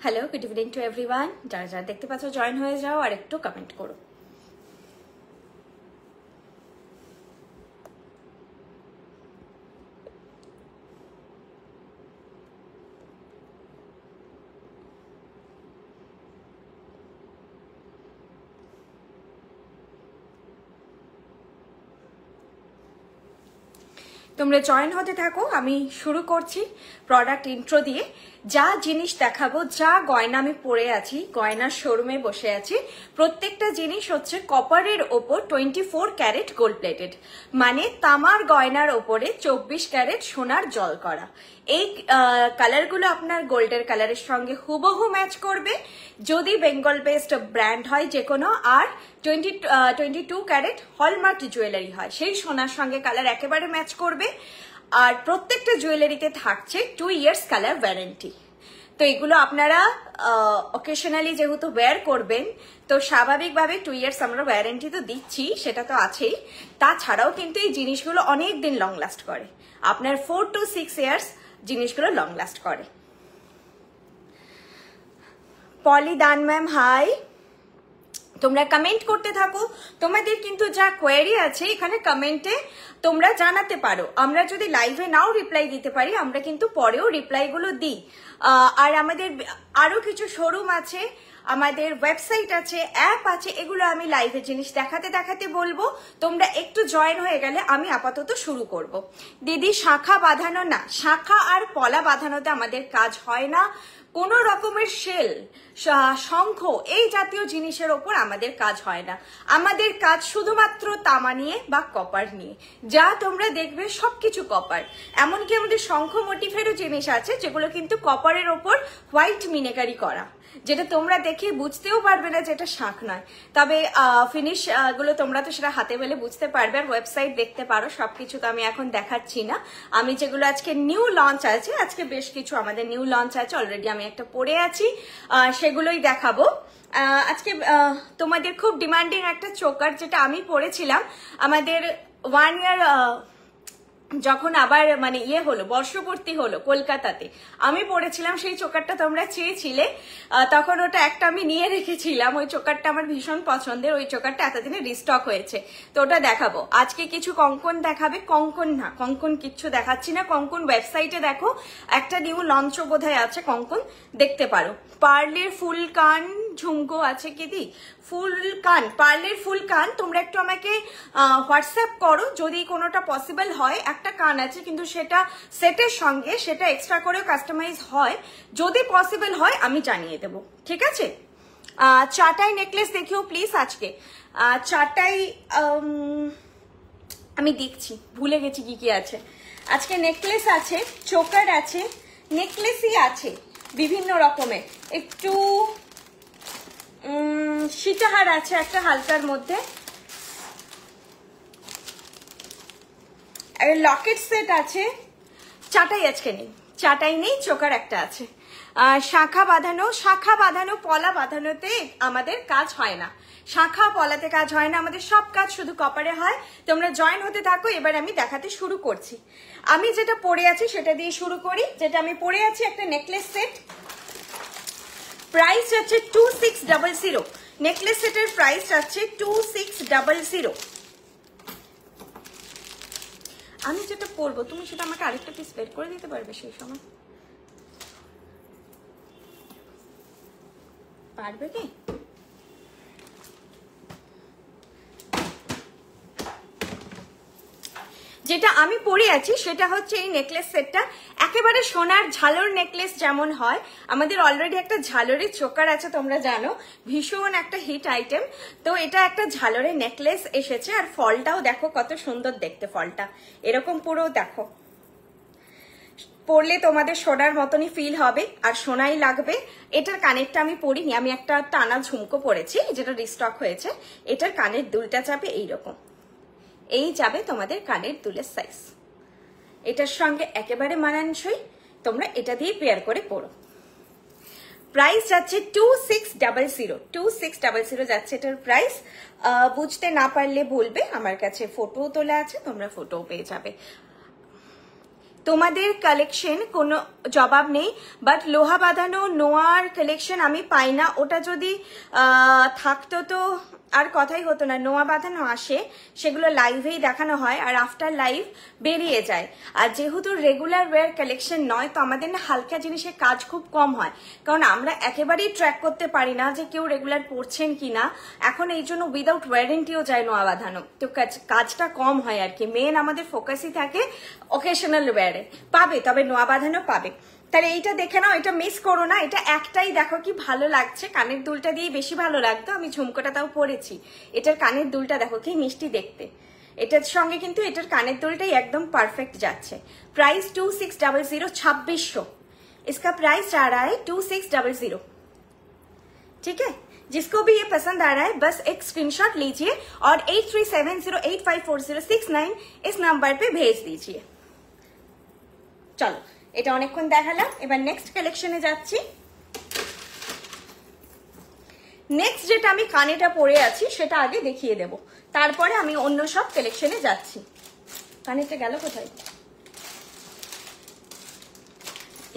Hello, good evening to everyone. যারা যারা দেখতে পাচ্ছ জয়েন হয়ে যাও আর একটু কমেন্ট করো। তোমরা জয়েন হতে থাকো, আমি শুরু করছি প্রোডাক্ট ইন্ট্রো দিয়ে। যা জিনিস দেখাবো, যা গয়না আমি পরে আছি, গয়নার শোরুমে বসে আছি, প্রত্যেকটা জিনিস হচ্ছে কপারের ওপর 24 ক্যারেট গোল্ড প্লেটেড, মানে তামার গয়নার ওপরে 24 ক্যারেট সোনার জল করা। এই কালারগুলো আপনার গোল্ডের কালারের সঙ্গে হুবহু ম্যাচ করবে যদি বেঙ্গল বেসড ব্র্যান্ড হয় যে কোনো, আর 22 ক্যারেট হলমার্ক জুয়েলারি হয় সেই সোনার সঙ্গে কালার একেবারে ম্যাচ করবে। আর প্রত্যেকটা জুয়েলারিতে থাকছে 2 ইয়ার্স কালার ওয়ারেন্টি। তো এগুলো আপনারা অকেশনালি যেহেতু ওয়্যার করবেন, তো স্বাভাবিকভাবে 2 ইয়ার্স আমরা ওয়ারেন্টি তো দিচ্ছি, সেটা তো আছেই। তাছাড়াও কিন্তু এই জিনিসগুলো অনেক দিন লং লাস্ট করে, আপনার 4 to 6 ইয়ার্স জিনিসগুলো লং লাস্ট করে। পলি দান ম্যাম হাই, তোমরা কমেন্ট করতে থাকো। তোমাদের কিন্তু যা কোয়েরি আছে এখানে কমেন্টে তোমরা জানাতে পারো। আমরা যদি লাইভে নাও রিপ্লাই দিতে পারি, আমরা কিন্তু পরেও রিপ্লাইগুলো দিই। আর আমাদের আরো কিছু শোরুম আছে, আমাদের ওয়েবসাইট আছে, অ্যাপ আছে, এগুলো আমি লাইভে জিনিস দেখাতে দেখাতে বলবো। তোমরা একটু জয়েন হয়ে গেলে আমি আপাতত শুরু করব। দিদি শাখা বাঁধানো না, শাখা আর পলা বাঁধানোতে আমাদের কাজ হয় না। কোন রকমের শেল, শঙ্খ, এই জাতীয় জিনিসের ওপর আমাদের কাজ হয় না। আমাদের কাজ শুধুমাত্র তামা নিয়ে বা কপার নিয়ে। যা তোমরা দেখবে সবকিছু কপার। এমনকি আমাদের শঙ্খ মোটিফেরও জিনিস আছে যেগুলো কিন্তু কপারের ওপর হোয়াইট মিনেকারি করা, যেটা তোমরা দেখে বুঝতেও পারবে না যেটা শাঁখ নয়। তবে ফিনিশ গুলো তোমরা তো সেটা হাতে পেলে বুঝতে পারবে, আর ওয়েবসাইট দেখতে পারো। সবকিছু তো আমি এখন দেখাচ্ছি না। আমি যেগুলো আজকে নিউ লঞ্চ আছে, আজকে বেশ কিছু আমাদের নিউ লঞ্চ আছে, অলরেডি আমি একটা পরে আছি, সেগুলোই দেখাবো আজকে। তোমাদের খুব ডিমান্ডিং একটা চোকার যেটা আমি পরেছিলাম আমাদের 1 ইয়ার যখন আবার মানে হলো, বর্ষপূর্তি হলো কলকাতাতে, আমি পড়েছিলাম সেই চোকারটা তোমরা চেয়েছিলে। তখন ওটা একটা আমি নিয়ে রেখেছিলাম, ওই চোকারটা আমার ভীষণ পছন্দের। ওই চোকারটা এতদিনে রিস্টক হয়েছে, তো ওটা দেখাবো আজকে। কিছু কঙ্কন দেখাবে, কঙ্কন না, কঙ্কন কিচ্ছু দেখাচ্ছি না। কঙ্কন ওয়েবসাইটে দেখো, একটা নিউ লঞ্চ বোধহয় আছে, কঙ্কন দেখতে পারো। পার্লের ফুল কান ঝুমকো আছে কি দি, ফুল কান, পার্লের ফুল কান তোমরা একটু আমাকে হোয়াটসঅ্যাপ করো যদি কোনোটা পসিবল হয়। একটা কান আছে কিন্তু সেটা সেটের সঙ্গে, সেটা এক্সট্রা করেও কাস্টমাইজ হয়, যদি পসিবল হয় আমি জানিয়ে দেব, ঠিক আছে? চাটাই নেকলেস দেখিও প্লিজ আজকে। চাটাই আমি দেখছি, ভুলে গেছি কি কি আছে আজকে। নেকলেস আছে, চোকার আছে, নেকলেসই আছে বিভিন্ন রকমের। একটু সীতাহার আছে একটা হালকার মধ্যে, লকেট সেট আছে। চাটাই আজকে নেই, চাটাই নেই, চোকার একটা আছে। শাখা বাঁধানো পলা বাঁধানোতে আমাদের কাজ হয় না, শাখা পলাতে কাজ হয় না, আমাদের সব কাজ শুধু কপারে হয়। তোমরা জয়েন হতে থাকো, এবার আমি দেখাতে শুরু করছি। আমি যেটা পরে আছি সেটা দিয়ে শুরু করি। যেটা আমি পরে আছি একটা নেকলেস সেট, প্রাইস হচ্ছে 2600। নেকলেস সেটের প্রাইস আছে 2600। আমি যেটা পরবো তুমি সেটা আমাকে আরেকটা পিস বের করে দিতে পারবে সেই সময়? পারবে কি? যেটা আমি পরে আছি সেটা হচ্ছে এই নেকলেস সেটটা, একেবারে সোনার ঝালর নেকলেস যেমন হয়। আমাদের অলরেডি একটা ঝালরের চোকার আছে, তোমরা জানো, ভীষণ একটা হিট আইটেম। তো এটা একটা ঝালরের নেকলেস এসেছে, আর ফলটাও দেখো কত সুন্দর দেখতে। ফলটা এরকম পুরো দেখো, পরলে তোমাদের সোনার মতনই ফিল হবে আর সোনাই লাগবে। এটার কানেরটা আমি পরিনি, আমি একটা টানা ঝুমকো পরেছি যেটা রিস্টক হয়েছে। এটার কানের দুলটা যাবে এইরকম, এই যাবে তোমাদের কানের দুলের সাইজ। এটার সঙ্গে একেবারে মানানসই, তোমরা এটা দিয়ে পেয়ার করে পরো। প্রাইস যাচ্ছে 2600 যাচ্ছে এটার প্রাইস। বুঝতে না পারলে বলবে, আমার কাছে ফটো তোলা আছে, তোমরা ফটো পেয়ে যাবে। তোমাদের কালেকশন কোনো জবাব নেই, বাট লোহা বাঁধানো নোয়ার কালেকশন আমি পাই না। ওটা যদি থাকতো তো আর কথাই হতো না। নোয়া বাঁধানো আসে, সেগুলো লাইভেই দেখানো হয় আর আফটার লাইভ বেরিয়ে যায়। আর যেহেতু রেগুলার ওয়্যার কালেকশন নয়, তো আমাদের না হালকা জিনিসের কাজ খুব কম হয়, কারণ আমরা একেবারেই ট্র্যাক করতে পারি না যে কেউ রেগুলার পড়ছেন কিনা। এখন এই জন্য উইদাউট ওয়ারেন্টিও যায় নোয়া বাঁধানো, তো কাজটা কম হয় আর কি। মেন আমাদের ফোকাসই থাকে অকেশনাল ওয়্যারে। পাবে, তবে নোয়া বাঁধানো পাবে। তাহলে এইটা দেখে নাও, এটা মিস করো না। এটা একটাই দেখো কি ভালো লাগছে, কানের দুলটা দিয়ে বেশি ভালো লাগতো। আমি ঝুমকোটা তাও পরেছি, এটার কানের দুলটা দেখো কি মিষ্টি দেখতে। এটার সঙ্গে কিন্তু এটার কানের দুলটাই একদম পারফেক্ট যাচ্ছে। प्राइस 2600, 2600 इसका प्राइस जा रहा है 2600। ठीक है, जिसको भी ये पसंद आ रहा है बस एक स्क्रीनशॉट लीजिए और 8370854069 इस नंबर पे भेज दीजिए। चलो, এটা অনেকক্ষণ দেখালাম, এবার নেক্সট কালেকশনে যাচ্ছি। নেক্সট যেটা আমি কানেটা পরে আছি সেটা আগে দেখিয়ে দেব, তারপরে আমি অন্য সব কালেকশনে যাচ্ছি। কানেটা গেল কোথায়?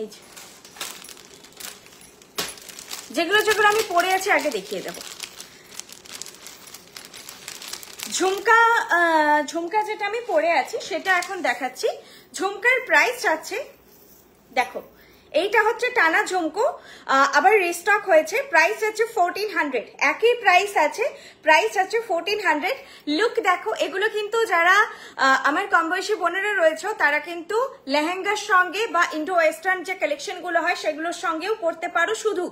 এই যেগুলো যেগুলো আমি পরে আছি আগে দেখিয়ে দেব। ঝুমকা যেটা আমি পরে আছি সেটা এখন দেখাচ্ছি। ঝুমকার প্রাইস আছে, দেখো এইটা হচ্ছে টানা ঝুমকো, আবার রিস্টক হয়েছে। প্রাইস আছে 1400, একই প্রাইস আছে, প্রাইস আছে 1400। লুক দেখো, এগুলো কিন্তু যারা আমার কম বয়সী বোনেরা রয়েছে তারা কিন্তু লেহেঙ্গার সঙ্গে বা ইন্ডো ওয়েস্টার্ন যে কালেকশনগুলো হয় সেগুলোর সঙ্গেও পরতে পারো। শুধু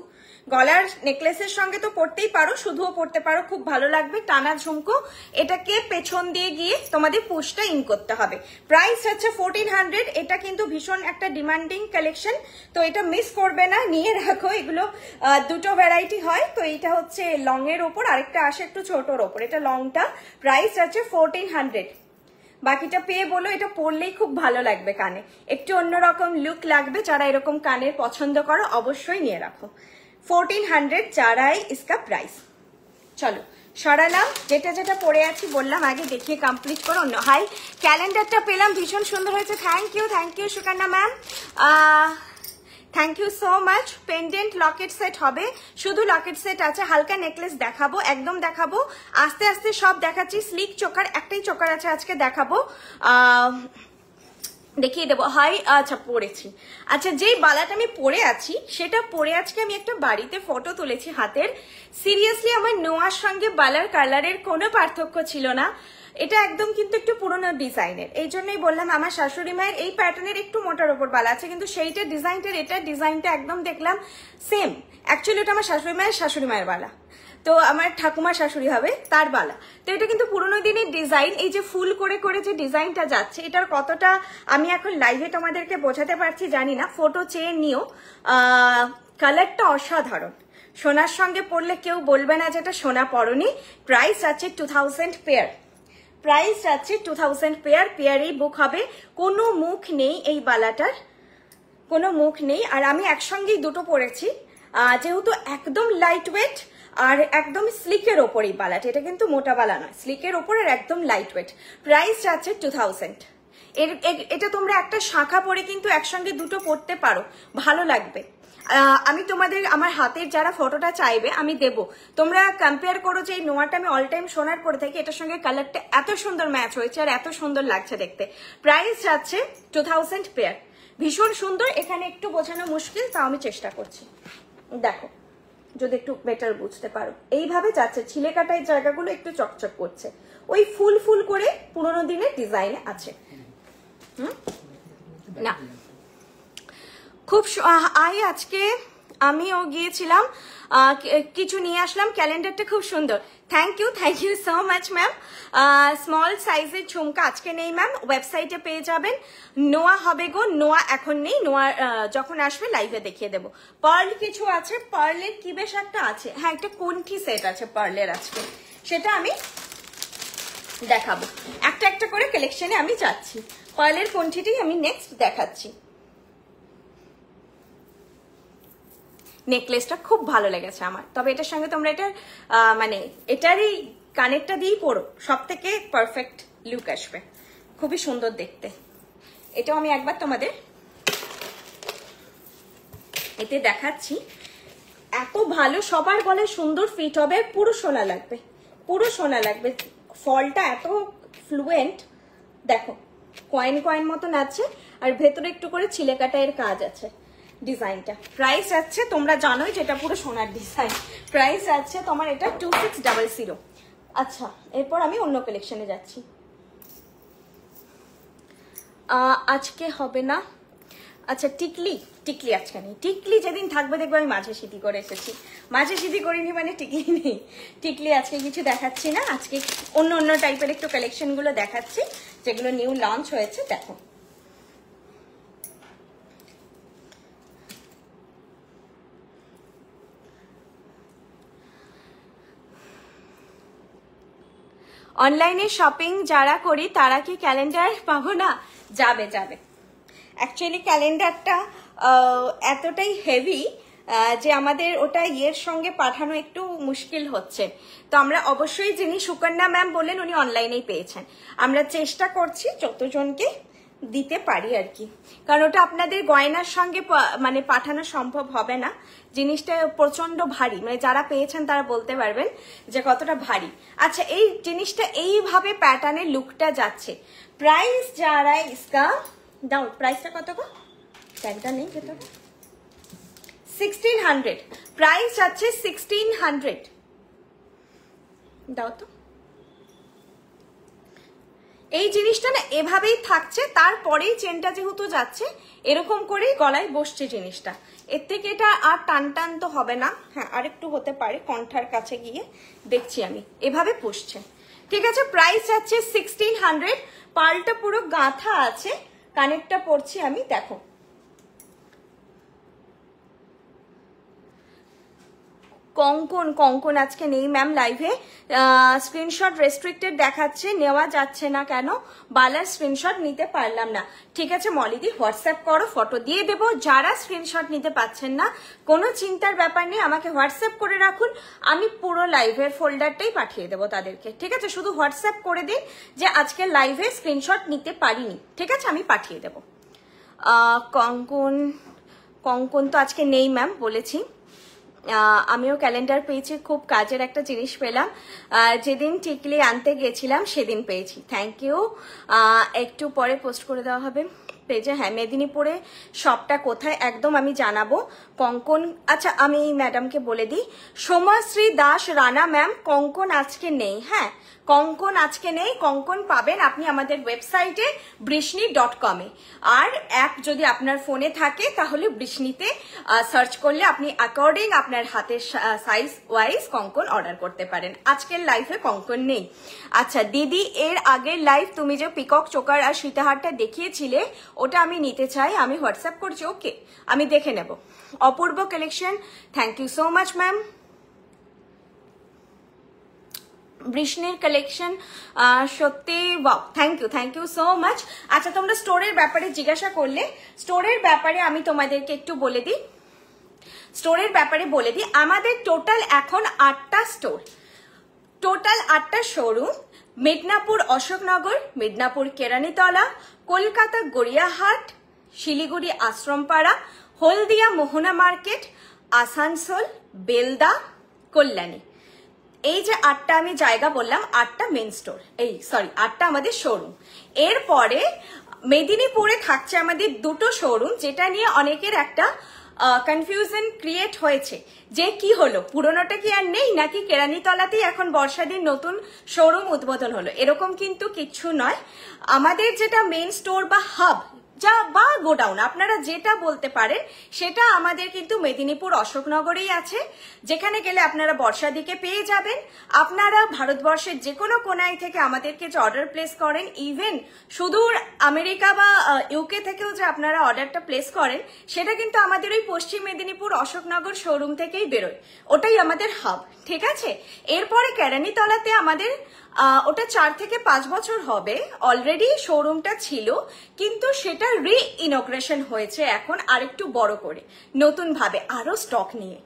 গলার নেকলেসের সঙ্গে তো পরতেই পারো, শুধুও পরতে পারো, খুব ভালো লাগবে। টানা ঝুমকো, এটাকে পেছন দিয়ে গিয়ে তোমাদের পুশটা ইন করতে হবে। প্রাইস হচ্ছে 1400। এটা কিন্তু ভীষণ একটা ডিমান্ডিং কালেকশন, তো এটা মিস করবে না, নিয়ে রাখো। এগুলো দুটো ভ্যারাইটি হয়, তো এইটা হচ্ছে লং এর ওপর, আরেকটা আসে একটু ছোটর ওপর। এটা লংটা, প্রাইস আছে 1400। বাকিটা পেয়ে বলো, এটা পরলেই খুব ভালো লাগবে, কানে একটু অন্যরকম লুক লাগবে। যারা এরকম কানের পছন্দ করো অবশ্যই নিয়ে রাখো। 1400 जा रहा है इसका प्राइस। চলো সরালাম, যেটা যেটা পরে আছি বললাম আগে দেখিয়ে কমপ্লিট করো। হাই, ক্যালেন্ডারটা পেলাম, ভীষণ সুন্দর হয়েছে। Thank you Sukanya ma'am, thank you so much. Pendant locket set হবে, শুধু লকেট সেট আছে। হালকা নেকলেস দেখাবো, একদম দেখাবো, আস্তে আস্তে সব দেখাচ্ছি। স্লিক চোকার, একটাই চোকার আছে আজকে দেখাবো, দেখিয়ে দেবো। হাই, আচ্ছা পরেছি। আচ্ছা, যেই বালাটা আমি পরে আছি সেটা পরে আজকে আমি একটা বাড়িতে ফটো তুলেছি হাতের। সিরিয়াসলি আমার নোয়ার সঙ্গে বালার কালারের কোনো পার্থক্য ছিল না। এটা একদম কিন্তু একটু পুরোনো ডিজাইনের, এই জন্যই বললাম। আমার শাশুড়ি মায়ের এই প্যাটার্নের একটু মোটার ওপর বালা আছে, কিন্তু সেইটা ডিজাইনটার এটা ডিজাইনটা একদম দেখলাম সেম। অ্যাকচুয়ালি ওটা আমার শাশুড়ি মায়ের বালা, তো আমার ঠাকুমা শাশুড়ি হবে তার বালা। তো এটা কিন্তু পুরোনো দিনের ডিজাইন। এই যে ফুল করে করে যে ডিজাইনটা যাচ্ছে, এটার কতটা আমি এখন লাইভে তোমাদেরকে বোঝাতে পারছি জানি না, ফটো চেয়ে নিও। কালারটা অসাধারণ, সোনার সঙ্গে পরলে কেউ বলবে না যেটা সোনা পরনি। প্রাইস আছে 2000 পেয়ার, প্রাইস আছে 2000 পেয়ার। পেয়ারেই বুক হবে, কোনো মুখ নেই এই বালাটার, কোনো মুখ নেই। আর আমি একসঙ্গেই দুটো পরেছি, যেহেতু একদম লাইট ওয়েট আর একদম স্লিকের ওপর এই বালাটা। এটা কিন্তু মোটা বালা নয়, স্লিকের ওপর আর একদম লাইট ওয়েট। প্রাইস আছে 2000। এটা তোমরা একটা শাখা পরে কিন্তু একসঙ্গে দুটো পরতে পারো, ভালো লাগবে। আমি তোমাদের আমার হাতের যারা ফটোটা চাইবে আমি দেব, তোমরা কম্পেয়ার করো যে এই নোয়াটা আমি অল টাইম সোনার পরে থাকি, এটার সঙ্গে কালারটা এত সুন্দর ম্যাচ হয়েছে আর এত সুন্দর লাগছে দেখতে। প্রাইস যাচ্ছে 2000 পেয়ার, ভীষণ সুন্দর। এখানে একটু বোঝানো মুশকিল, তাও আমি চেষ্টা করছি। দেখো, যদি একটু বেটার বুঝতে পারো, এইভাবে যাচ্ছে। ছিলে কাটায় জায়গাগুলো একটু চকচক করছে, ওই ফুল ফুল করে পুরোনো দিনের ডিজাইনে আছে। না খুব আজকে আমিও গিয়েছিলাম, কিছু নিয়ে আসলাম। ক্যালেন্ডারটা খুব সুন্দর, thank you so much ma'am. Small সাইজের ঝুমকা আজকে নেই ম্যাম, ওয়েবসাইটে পেয়ে যাবেন। নোয়া হবে গো, নোয়া এখন নেই, নোয়া যখন আসবে লাইভে দেখিয়ে দেবো। পার্ল কিছু আছে, পার্লের কি বেশ একটা আছে, হ্যাঁ একটা কণ্ঠি সেট আছে পার্লের আজকে, সেটা আমি দেখাবো। একটা একটা করে কালেকশনে আমি যাচ্ছি। পার্লের কণ্ঠিটি আমি নেক্সট দেখাচ্ছি। নেকলেসটা খুব ভালো লেগেছে আমার, তবে এটার সঙ্গে তোমরা এটা মানে এটারই কানেরটা দিয়েই পরো, সব থেকে পারফেক্ট লুক আসবে, খুবই সুন্দর দেখতে। এটাও আমি একবার তোমাদের এতে দেখাচ্ছি। এত ভালো, সবার গলে সুন্দর ফিট হবে, পুরো সোনা লাগবে, পুরো সোনা লাগবে। ফলটা এত ফ্লুয়েন্ট, দেখো কয়েন কয়েন মতন আছে, আর ভেতরে একটু করে ছিলে কাটা এর কাজ আছে। ডিজাইনটা প্রাইস আছে, তোমরা জানোই যেটা পুরো সোনার ডিজাইন। প্রাইস আছে তোমার এটা 2600। আচ্ছা, এরপর আমি অন্য কালেকশনে যাচ্ছি। আজকে হবে না। আচ্ছা, টিকলি, টিকলি আজকে নেই। টিকলি যেদিন থাকবে দেখবো আমি মাঝে সিঁথি করে এসেছি। মাঝে সিঁথি করিনি মানে টিকলি নেই। টিকলি আজকে কিছু দেখাচ্ছি না, আজকে অন্য অন্য টাইপের একটু কালেকশনগুলো দেখাচ্ছি যেগুলো নিউ লঞ্চ হয়েছে। দেখো অনলাইনে শপিং যারা করি তারা কি ক্যালেন্ডার পাবো না? যাবে যাবে। অ্যাকচুয়ালি ক্যালেন্ডারটা এতটাই হেভি যে আমাদের ওটা ইয়ের সঙ্গে পাঠানো একটু মুশকিল হচ্ছে। তো আমরা অবশ্যই, যিনি সুকন্যা ম্যাম বললেন উনি অনলাইনেই পেয়েছেন। আমরা চেষ্টা করছি যতজনকে দিতে পারি আর কি, কারণ ওটা আপনাদের গয়নার সঙ্গে মানে পাঠানো সম্ভব হবে না। জিনিসটা প্রচন্ড ভারী, মানে যারা পেয়েছেন তারা বলতে পারবেন যে কতটা ভারী। আচ্ছা, এই জিনিসটা এইভাবে প্যাটার্নের লুকটা যাচ্ছে। প্রাইস যারা ইসকা দাও, প্রাইসটা কত গো? ট্যাগটা নেই ভেতরে। 1600 প্রাইস যাচ্ছে, 1600 দাও তো। এই জিনিসটা না এভাবেই থাকছে, তারপরেই চেনটা যেহেতু যাচ্ছে এরকম করেই গলায় বসছে জিনিসটা। এর থেকে এটা আর টান টান তো হবে না। হ্যাঁ, আর একটু হতে পারে, কণ্ঠার কাছে গিয়ে দেখছি আমি, এভাবে বসছে। ঠিক আছে, প্রাইস যাচ্ছে 1600। পালটা পুরো গাঁথা আছে, কানেরটা পরছি আমি, দেখো কঙ্কন। কঙ্কন আজকে নেই ম্যাম লাইভে। স্ক্রিনশট রেস্ট্রিক্টেড দেখাচ্ছে, নেওয়া যাচ্ছে না কেন? বালার স্ক্রিনশট নিতে পারলাম না। ঠিক আছে মলিদি, হোয়াটসঅ্যাপ করো, ফটো দিয়ে দেবো। যারা স্ক্রিনশট নিতে পারছেন না, কোনো চিন্তার ব্যাপার নেই, আমাকে হোয়াটসঅ্যাপ করে রাখুন, আমি পুরো লাইভের ফোল্ডারটাই পাঠিয়ে দেবো তাদেরকে। ঠিক আছে, শুধু হোয়াটসঅ্যাপ করে দিন যে আজকে লাইভে স্ক্রিনশট নিতে পারিনি, ঠিক আছে, আমি পাঠিয়ে দেবো। কঙ্কন, কঙ্কন তো আজকে নেই ম্যাম, বলেছি। আমিও ক্যালেন্ডার পেয়েছি, খুব কাজের একটা জিনিস পেলাম। যেদিন টিকলি আনতে গেছিলাম সেদিন পেয়েছি, থ্যাংক ইউ। একটু পরে পোস্ট করে দেওয়া হবে পেজে। হ্যাঁ, মেদিনীপুরে শপটা কোথায় একদম আমি জানাবো। কঙ্কন, আচ্ছা আমি ম্যাডামকে বলে দিই, সোমাশ্রী দাস রানা ম্যাম, কঙ্কন আজকে নেই। হ্যাঁ, কঙ্কন আজকে নেই। কঙ্কন পাবেন আপনি আমাদের ওয়েবসাইটে বৃষ্ণি.com এ। আর অ্যাপ যদি আপনার ফোনে থাকে তাহলে বৃষ্ণিতে সার্চ করলে আপনি অ্যাকর্ডিং আপনার হাতের সাইজ ওয়াইজ কঙ্কন অর্ডার করতে পারেন। আজকের লাইফে কঙ্কন নেই। আচ্ছা দিদি, এর আগের লাইভ তুমি যে পিকক চোকার আর সীতাহারটা দেখিয়েছিলে ওটা আমি নিতে চাই, আমি হোয়াটসঅ্যাপ করছি। ওকে, আমি দেখে নেব। অপূর্ব collection, thank you so much ma'am. বৃষ্ণির কালেকশন সত্যি wow, thank you so much. আচ্ছা, তোমরা স্টোরের ব্যাপারে জিজ্ঞাসা করলে, স্টোরের ব্যাপারে আমি তোমাদেরকে একটু বলে দিই। স্টোরের ব্যাপারে বলে দিই, আমাদের টোটাল এখন 8টা স্টোর, টোটাল 8টা শোরুম। মেদিনীপুর অশোকনগর, মেদিনীপুর কেরানীতলা, কলকাতা গড়িয়াহাট, শিলিগুড়ি আশ্রমপাড়া, হলদিয়া মোহনা মার্কেট, আসানসোল, বেলদা, কল্যাণী। এই যে 8টা আমি জায়গা বললাম, 8টা মেন স্টোর, এই সরি 8টা আমাদের শোরুম। এরপরে মেদিনীপুরে থাকছে আমাদের 2টো শোরুম, যেটা নিয়ে অনেকের একটা কনফিউশন ক্রিয়েট হয়েছে যে কি হলো, পুরোনোটা কি আর নেই নাকি কেরানীতলাতেই এখন বর্ষাদিন নতুন শোরুম উদ্বোধন হলো। এরকম কিন্তু কিচ্ছু নয়। আমাদের যেটা মেন স্টোর বা হাব যা বা গোডাউন আপনারা যেটা বলতে পারেন, সেটা আমাদের কিন্তু মেদিনীপুর অশোকনগরেই আছে, যেখানে গেলে আপনারা বর্ষার দিকে পেয়ে যাবেন। আপনারা ভারতবর্ষের যে কোনো কোনায় থেকে আমাদেরকে যে অর্ডার প্লেস করেন, ইভেন সুদূর আমেরিকা বা ইউকে থেকেও যে আপনারা অর্ডারটা প্লেস করেন, সেটা কিন্তু আমাদের ওই পশ্চিম মেদিনীপুর অশোকনগর শোরুম থেকেই বেরোয়, ওটাই আমাদের হাব। ঠিক আছে, এরপরে কেরানীতলাতে আমাদের ওটা 4 থেকে 5 বছর হবে, অলরেডি শোরুমটা ছিল, কিন্তু সেটা রি-ইনগ্রেশন হয়েছে এখন আরেকটু বড় করে, নতুন ভাবে আরো স্টক নিয়ে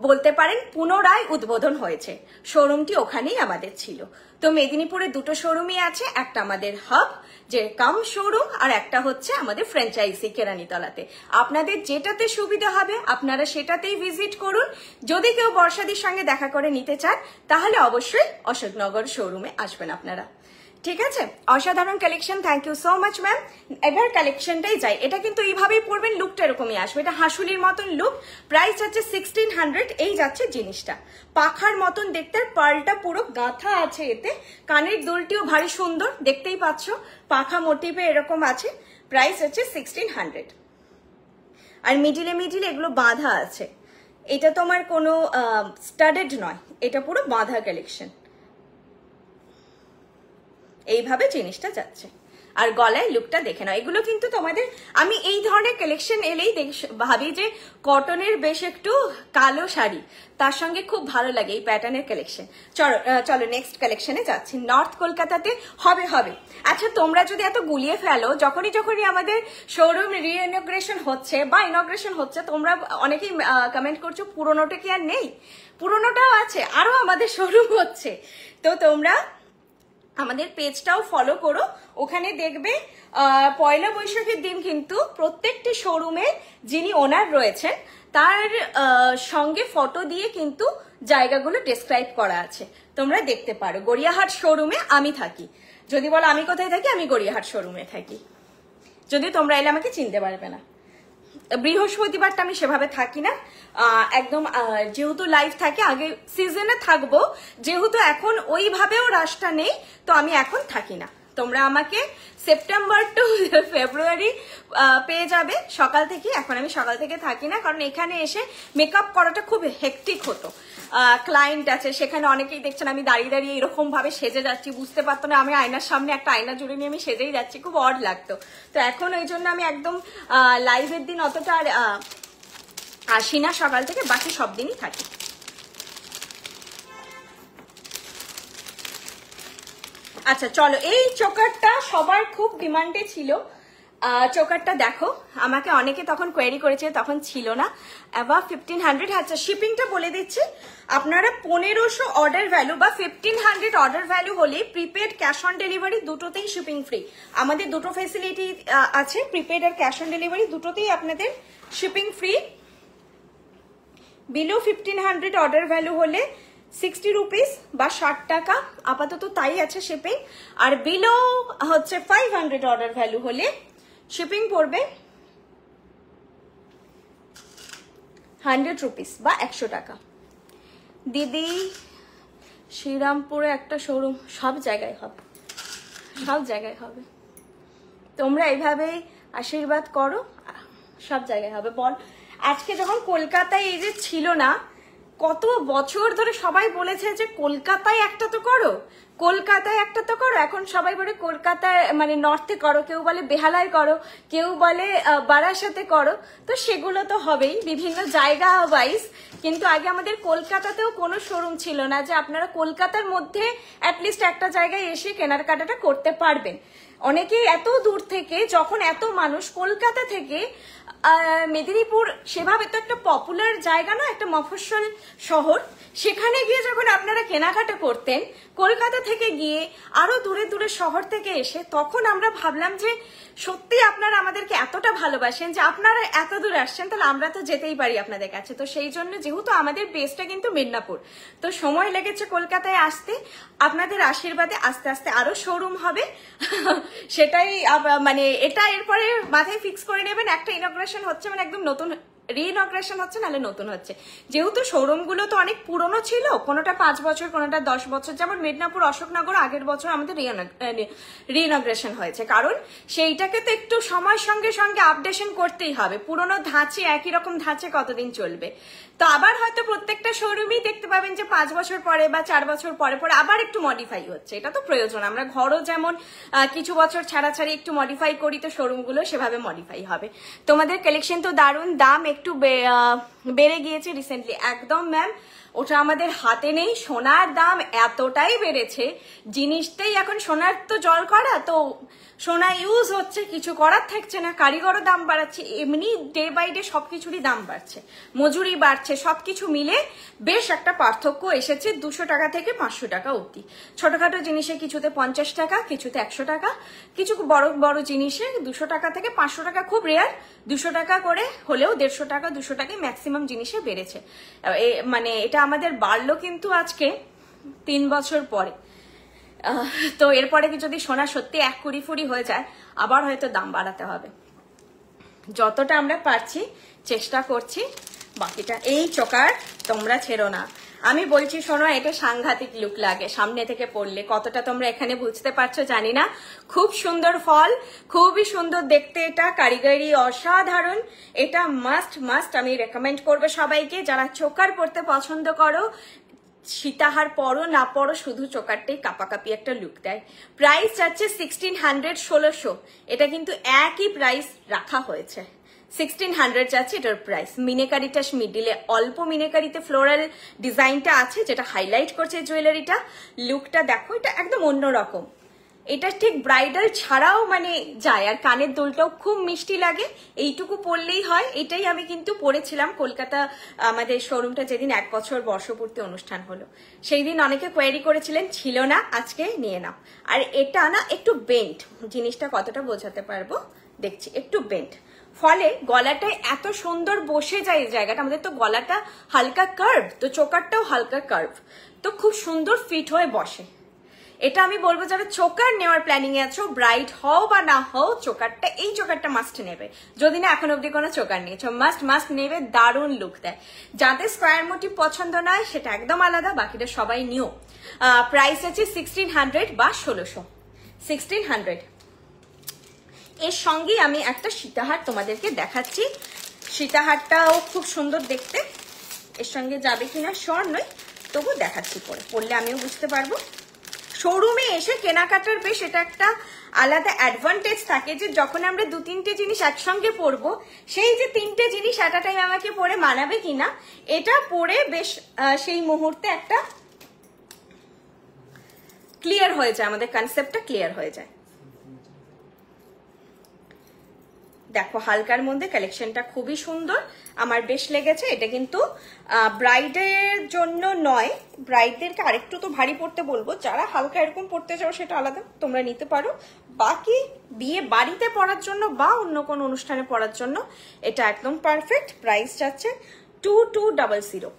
বলতে পারেন পুনরায় উদ্বোধন হয়েছে। শোরুমটি ওখানেই আমাদের ছিল। তো মেদিনীপুরে দুটো শোরুমই আছে, একটা আমাদের হাব যে কাম শোরুম, আর একটা হচ্ছে আমাদের ফ্র্যাঞ্চাইজি কেরানীতলাতে। আপনাদের যেটাতে সুবিধা হবে আপনারা সেটাতেই ভিজিট করুন। যদি কেউ বর্ষাদির সঙ্গে দেখা করে নিতে চান তাহলে অবশ্যই অশোকনগর শোরুমে আসবেন আপনারা। ঠিক আছে, অসাধারণ collection, thank you so much ma'am. এবার কালেকশনটাই যাই। এটা কিন্তু এইভাবেই পরবেন, লুকটা এরকমই আসবে। এটা হাসুলির মতন লুক, প্রাইস যাচ্ছে 1600। এই যাচ্ছে জিনিসটা পাখার মতন দেখতে, পার্লটা পুরো গাঁথা আছে এতে, কানের দুলটিও ভারী সুন্দর দেখতেই পাচ্ছ, পাখা মোটিভে এরকম আছে। প্রাইস হচ্ছে 1600। আর মিডিলে মিডিলে এগুলো বাঁধা আছে, এটা তোমার কোনো স্টাডেড নয়, এটা পুরো বাঁধা কালেকশন। এইভাবে জিনিসটা যাচ্ছে। আর গলায় লুকটা দেখে নাও। এগুলো কিন্তু তোমাদের, আমি এই ধরনের কালেকশন এলেই ভাবি যে কটনের বেশ একটু কালো শাড়ি, তার সঙ্গে খুব ভালো লাগে এই প্যাটার্নের কালেকশন। চলো নেক্সট কালেকশনে যাচ্ছি। নর্থ কলকাতাতে হবে। আচ্ছা, তোমরা যদি এত গুলিয়ে ফেলো, যখনই আমাদের শোরুম রিইনগ্রেশন হচ্ছে বা ইনগ্রেশন হচ্ছে, তোমরা অনেকেই কমেন্ট করছো পুরোনোটা কি আর নেই? পুরোনোটাও আছে, আরো আমাদের শোরুম হচ্ছে। তো তোমরা আমাদের পেজটাও ফলো করো, ওখানে দেখবে পয়লা বৈশাখের দিন কিন্তু প্রত্যেকটি শোরুমে যিনি ওনার রয়েছেন তার সঙ্গে ফটো দিয়ে কিন্তু জায়গাগুলো ডেসক্রাইব করা আছে, তোমরা দেখতে পারো। গড়িয়াহাট শোরুমে আমি থাকি, যদি বলো আমি কোথায় থাকি, আমি গড়িয়াহাট শোরুমে থাকি। যদি তোমরা এলে আমাকে চিনতে পারবে না। বৃহস্পতিবারটা আমি সেভাবে থাকি না, একদম যেহেতু লাইভ থাকে, আগে সিজনে থাকবো, যেহেতু এখন ওইভাবেও রাশটা নেই, তো আমি এখন থাকি না। তোমরা আমাকে সেপ্টেম্বর টু ফেব্রুয়ারি পেয়ে যাবে সকাল থেকে। এখন আমি সকাল থেকে থাকি না, কারণ এখানে এসে মেকআপ করাটা খুব হেক্টিক হতো। ক্লায়েন্ট আছে, সেখানে অনেকেই দেখছেন আমি দাঁড়িয়ে দাঁড়িয়ে এরকম ভাবে সেজে যাচ্ছি, বুঝতে পারতো না আমি আয়নার সামনে একটা আয়না জুড়ে নিয়ে আমি সেজেই যাচ্ছি, খুব অড লাগতো। তো এখন ওই জন্য আমি একদম লাইভের দিন অতটা আর আসি না সকাল থেকে, বাকি সব দিনই থাকি। আচ্ছা চলো, এই চোকারটা সবার খুব ডিমান্ডে ছিল। চোকারটা দেখো, আমাকে অনেকে তখন কোয়েরি করেছে, তখন ছিল না। অ্যাবাভ 1500। আচ্ছা, শিপিংটা বলে দিচ্ছি। আপনারা 1500 অর্ডার ভ্যালু বা 1500 অর্ডার ভ্যালু হলে প্রিপেড, ক্যাশ অন ডেলিভারি দুটোতেই শিপিং ফ্রি। আমাদের দুটো ফেসিলিটি আছে, প্রিপেড আর ক্যাশ অন ডেলিভারি দুটোতেই আপনাদের shipping free. Below 1500 order value হলে 60 রুপিস বা 60 টাকা, আপাতত তাই আছে শিপিং। আর বিলো হচ্ছে 500 অর্ডার ভ্যালু হলে শিপিং পড়বে 100 রুপিস বা 100 টাকা। দিদি, শ্রীরামপুরে একটা শোরুম, সব জায়গায় হবে, সব জায়গায় হবে। তোমরা এইভাবে আশীর্বাদ করো, সব জায়গায় হবে। বল, আজকে যখন কলকাতায় এই যে ছিল না, কত বছর ধরে সবাই বলেছে যে কলকাতায় একটা তো করো, কলকাতায় একটা তো করো। এখন সবাই বলে কলকাতায় মানে নর্থে করো, কেউ বলে বেহালায় করো, কেউ বলে বারাসাতে করো। তো সেগুলো তো হবেই বিভিন্ন জায়গা ওয়াইজ, কিন্তু আগে আমাদের কলকাতাতেও কোনো শোরুম ছিল না যে আপনারা কলকাতার মধ্যে অ্যাটলিস্ট একটা জায়গায় এসে কেনাকাটাটা করতে পারবেন। অনেকেই এত দূর থেকে, যখন এত মানুষ কলকাতা থেকে মেদিনীপুর সেভাবে তো একটা পপুলার জায়গা না, একটা মফস্বল শহর, সেখানে গিয়ে যখন আপনারা কেনাকাটা করতেন কলকাতা থেকে গিয়ে আরো দূরে দূরে শহর থেকে এসে, তখন আমরা ভাবলাম যে সত্যি আপনারা আমাদেরকে এতটা ভালোবাসেন যে আপনারা এত দূর আসছেন, তাহলে আমরা তো যেতেই পারি আপনাদের কাছে। তো সেই জন্য, যেহেতু আমাদের বেসটা কিন্তু মিদনাপুর, তো সময় লেগেছে কলকাতায় আসতে। আপনাদের আশীর্বাদে আস্তে আস্তে আরো শোরুম হবে, সেটাই মানে এটা এরপরে মাথায় ফিক্স করে নেবেন। একটা ইনগ্রেশন হচ্ছে মানে একদম নতুন, রিইনগ্রেশন হচ্ছে, নাহলে নতুন হচ্ছে। যেহেতু শোরুম গুলো তো অনেক পুরনো ছিল, কোনোটা 5 বছর, কোনোটা 10 বছর। যেমন মেদিনীপুর অশোকনগর আগের বছর আমাদের রিইনগ্রেশন হয়েছে, কারণ সেইটাকে তো একটু সময়ের সঙ্গে সঙ্গে আপডেশন করতেই হবে। পুরনো ধাঁচে, একই রকম ধাঁচে কতদিন চলবে? তো আবার হয়তো প্রত্যেকটা শোরুমই দেখতে পাবেন যে 5 বছর পরে বা 4 বছর পরে পরে আবার একটু মডিফাই হচ্ছে। এটা তো প্রয়োজন, আমরা ঘরও যেমন কিছু বছর ছাড়া ছাড়ি একটু মডিফাই করি, তো শোরুম গুলো সেভাবে মডিফাই হবে। তোমাদের কালেকশন তো দারুণ, দাম একটু বেড়ে গিয়েছে রিসেন্টলি। একদম ম্যাম, ওটা আমাদের হাতে নেই। সোনার দাম এতটাই বেড়েছে, জিনিসটাই এখন সোনার তো জল করা, তো সোনা ইউজ হচ্ছে, কিছু করার থাকছে না, কারিগরও দাম বাড়াচ্ছে, এমনি ডে বাই ডে সবকিছুরই দাম বাড়ছে, মজুরি বাড়ছে, সবকিছু মিলে বেশ একটা পার্থক্য এসেছে 200 টাকা থেকে 500 টাকা অবধি। ছোটখাটো জিনিসে কিছুতে 50 টাকা, কিছুতে 100 টাকা, কিছু বড় বড় জিনিসে 200 টাকা থেকে 500 টাকা, খুব রেয়ার 200 টাকা করে হলেও 150 টাকা 200 টাকায় ম্যাক্সিমাম জিনিসে বেড়েছে। মানে এটা আমাদের বাড়লো কিন্তু আজকে 3 বছর পরে। তো এরপরে কি যদি সোনা সত্যি 1 কুড়ি ফুড়ি হয়ে যায়, আবার হয়তো দাম বাড়াতে হবে। যতটা আমরা পারছি চেষ্টা করছি। বাকিটা এই চোকার তোমরা ছেড়ো না, আমি বলছি শোনো, এটা সাংঘাতিক লুক লাগে সামনে থেকে পড়লে। কতটা তোমরা এখানে বুঝতে পারছো জানি না। খুব সুন্দর ফল, খুবই সুন্দর দেখতে, এটা কারিগরি অসাধারণ। এটা মাস্ট আমি রেকমেন্ড করবো সবাইকে, যারা চোকার পরতে পছন্দ করো। সীতাহার পরো না পরো, শুধু চোকারটাই কাপাকাপি একটা লুক দেয়। প্রাইস যাচ্ছে 1600, 1600। এটা কিন্তু একই প্রাইস রাখা হয়েছে, 1600 যাচ্ছে এটার প্রাইস। মিনেকারিটা মিডিলে, অল্প মিনেকারিতে ফ্লোরাল ডিজাইনটা আছে, যেটা হাইলাইট করছে জুয়েলারিটা। লুকটা দেখো, এটা একদম অন্যরকম। এটা ঠিক ব্রাইডাল ছাড়াও মানে যায়, আর কানের দুলটাও খুব মিষ্টি লাগে। এইটুকু পরলেই হয়। এটাই আমি কিন্তু পরেছিলাম কলকাতা আমাদের শোরুমটা যেদিন 1 বছর বর্ষপূর্তি অনুষ্ঠান হলো, সেই দিন অনেকে কোয়েরি করেছিলেন, ছিল না, আজকে নিয়ে নাও। আর এটা না একটু বেন্ট, জিনিসটা কতটা বোঝাতে পারবো দেখছি, একটু বেন্ট, ফলে গলাটায় এত সুন্দর বসে যায় এই জায়গাটা। আমাদের তো গলাটা হালকা কার্ভ, তো চোকারটাও হালকা কার্ভ, তো খুব সুন্দর ফিট হয়ে বসে। এটা আমি বলবো যারা চোকার নেওয়ার প্ল্যানিং এ আছো, ব্রাইড হও বা না হও, চোকারটা, এই চোকারটা মাস্ট নেবে। যদি না এখন অব্দি কোনো চোকার নিয়েছো, মাস্ট নেবে। দারুণ লুক দেয়। যাদের স্কোয়ার মোটিভ পছন্দ নয় সেটা একদম আলাদা, বাকিটা সবাই নিও। প্রাইস আছে 1600 বা 1600, 1600। এর সঙ্গে আমি একটা সীতাহার তোমাদেরকে দেখাচ্ছি। সীতাহারটাও খুব সুন্দর দেখতে, এর সঙ্গে যাবে কিনা শিওর নই, তবু দেখাচ্ছি, পরলে আমিও বুঝতে পারবো। শোরুমে এসে কেনাকাটার বেশ এটা একটা আলাদা অ্যাডভান্টেজ থাকে, যে যখন আমরা 2-3টে জিনিস একসঙ্গে পরবো, সেই যে 3টে জিনিস এট আ টাইম আমাকে পরে মানাবে কিনা, এটা পরে বেশ সেই মুহূর্তে একটা ক্লিয়ার হয়ে যায়, আমাদের কনসেপ্টটা ক্লিয়ার হয়ে যায়। দেখো হালকার মধ্যে কালেকশনটা খুবই সুন্দর, আমার বেশ লেগেছে। এটা কিন্তু ব্রাইডের জন্য নয়, ব্রাইডদেরকে আরেকটু তো ভারী পড়তে বলবো। যারা হালকা এরকম পড়তে চাও সেটা আলাদা, তোমরা নিতে পারো। বাকি বিয়ে বাড়িতে পরার জন্য বা অন্য কোনো অনুষ্ঠানে পরার জন্য এটা একদম পারফেক্ট। প্রাইস যাচ্ছে 2200।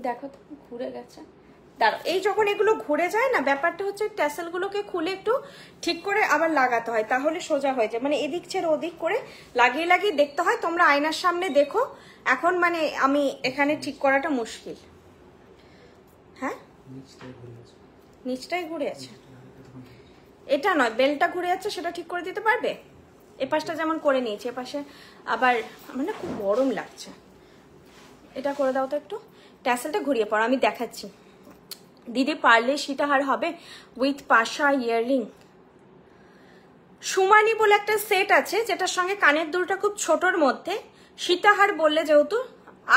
দেখো তো ঘুরে গেছে, দাঁড়াও, এই যখন এগুলো ঘুরে যায় না, ব্যাপারটা হচ্ছে ট্যাসেলগুলোকে খুলে একটু ঠিক করে আবার লাগাতে হয়, তাহলে সোজা হয়ে যায়। মানে এদিক ছেড়ে ওদিক করে লাগিয়ে লাগিয়ে দেখতে হয়। তোমরা আয়নার সামনে দেখো, এখন মানে আমি এখানে ঠিক করাটা মুশকিল। হ্যাঁ, নিচটাই ঘুরে আছে, এটা নয়, বেলটা ঘুরে যাচ্ছে, সেটা ঠিক করে দিতে পারবে? এ পাশটা যেমন করে নিয়েছি, এ পাশে আবার মানে খুব গরম লাগছে, এটা করে দাও তো একটু। ট্যাসেলটা ঘুরিয়ে পড়ো, আমি দেখাচ্ছি। দিদি পারলে সীতাহার হবে উইথ পাশা ইয়াররিং। সুমানি বলে একটা সেট আছে, যেটার সঙ্গে কানের দুলটা খুব ছোটর মধ্যে। সীতাহার বললে যেহেতু,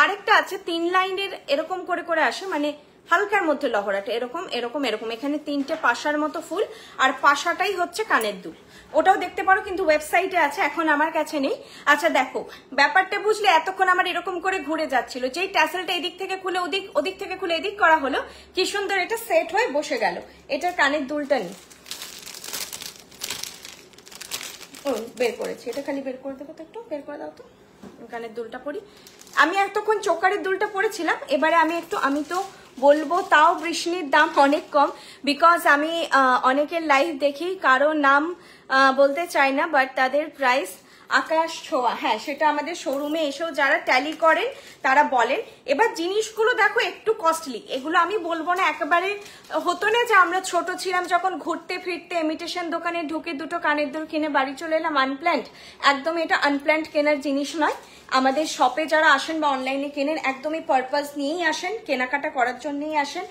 আরেকটা আছে 3 লাইনের এরকম করে করে আসে, মানে হালকার মধ্যে লহরাটা এরকম এরকম এরকম, এখানে 3টে পাশার মতো ফুল, আর পাশাটাই হচ্ছে কানের দুল। ওটাও দেখতে পারো, কিন্তু ওয়েবসাইটে আছে, এখন আমার কাছে নেই। আচ্ছা দেখো ব্যাপারটা বুঝলে, এতক্ষণ আমার এরকম করে ঘুরে যাচ্ছিল, যেই ট্যাসেলটা এদিক থেকে খুলে ওদিক, ওদিক থেকে খুলে এদিক করা হলো, কি সুন্দর এটা সেট হয়ে বসে গেল। এটার কানের দুলটা নেই, ও বের করেছি, এটা খালি বের করে দেবো তো, একটু বের করে দাও তো, কানের দুলটা পরি। আমি এতক্ষণ চোকারের দুলটা পরেছিলাম, এবারে আমি তো বলবো, তাও বৃষ্ণির দাম অনেক কম, বিকজ আমি অনেকের লাইভ দেখি, কারো নাম বলতে চাই না, বাট তাদের প্রাইস আকাশ ছোঁয়া। হ্যাঁ, সেটা আমাদের শোরুমে এসেও যারা ট্যালি করেন তারা বলেন। এবার জিনিসগুলো দেখো একটু কস্টলি, এগুলো আমি বলবো না একেবারে। হতো না যে আমরা ছোট ছিলাম যখন ঘুরতে ফিরতে ইমিটেশন দোকানে ঢুকে 2টো কানের দুল কিনে বাড়ি চলে এলাম আনপ্ল্যান্ড, একদম এটা আনপ্ল্যান্ড কেনার জিনিস নয়। আমাদের শপে যারা আসেন বা অনলাইনে কেনেন, একদমই পারপাস নিয়েই আসেন, কেনাকাটা করার জন্যই আসেন,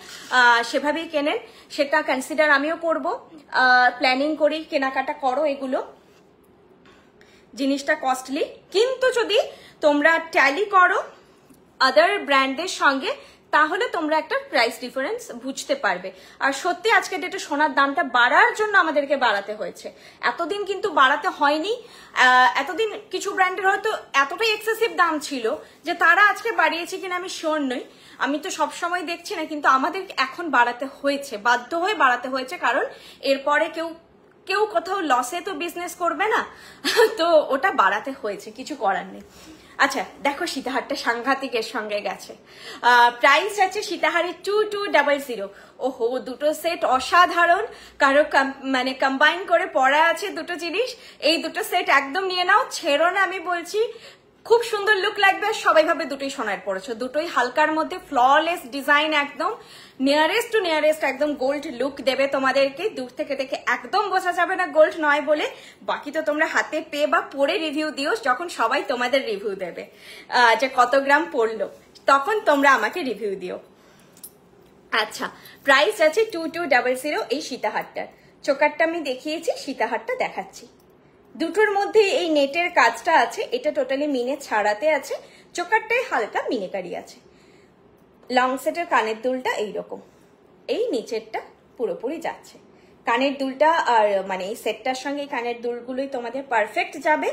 সেভাবেই কেনেন। সেটা কনসিডার আমিও করবো, প্ল্যানিং করেই কেনাকাটা করো। এগুলো জিনিসটা কস্টলি, কিন্তু যদি তোমরা ট্যালি করো আদার ব্র্যান্ডের সঙ্গে, তাহলে তোমরা একটা প্রাইস ডিফারেন্স বুঝতে পারবে। আর সত্যি আজকে ডেটে সোনার দামটা বাড়ার জন্য আমাদেরকে বাড়াতে হয়েছে, এতদিন কিন্তু বাড়াতে হয়নি। এতদিন কিছু ব্র্যান্ডের হয়তো এতটাই এক্সেসিভ দাম ছিল যে তারা আজকে বাড়িয়েছে কিনা আমি শিওর নই, আমি তো সবসময় দেখছি না, কিন্তু আমাদের এখন বাড়াতে হয়েছে, বাধ্য হয়ে বাড়াতে হয়েছে, কারণ এরপরে কেউ কোথাও লসে তো বিজনেস করবে না, তো ওটা বাড়াতে হয়েছে, কিছু করার নেই। আচ্ছা দেখো সীতাহারটা সাংঘাতিকের সঙ্গে গেছে। প্রাইস আছে সীতাহারের 2200। ওহো, দুটো সেট অসাধারণ, কারো মানে কম্বাইন করে পরা আছে দুটো জিনিস। এই দুটো সেট একদম নিয়ে নাও, ছেড়ো না, আমি বলছি খুব সুন্দর লুক লাগবে। সবাই ভাবে দুটোই সোনার পরেছো, দুটোই হালকার মধ্যে ফ্ললেস ডিজাইন, একদম নিয়ারেস্ট টু নিয়ারেস্ট একদম গোল্ড লুক দেবে তোমাদেরকে। দূর থেকে দেখে একদম বোঝা যাবে না গোল্ড নয় বলে। বাকি তো তোমরা হাতে পেয়ে বা পরে রিভিউ দিও, যখন সবাই তোমাদের রিভিউ দেবে যে কত গ্রাম পড়লো, তখন তোমরা আমাকে রিভিউ দিও। আচ্ছা, প্রাইস আছে 2200 এই সীতাহারটার। চোকারটা আমি দেখিয়েছি, সীতাহারটা দেখাচ্ছি। দুটোর মধ্যে এই নেটের কাজটা আছে, এটা টোটালি মিনে ছাড়াতে আছে, চোকারটাই হালকা মিনেকারি আছে। লং সেটের কানের দুলটা এইরকম, এই নিচেরটা পুরোপুরি যাচ্ছে। কানের দুলটা আর মানে এই সেটটার সঙ্গে কানের দুলগুলোই তোমাদের পারফেক্ট যাবে।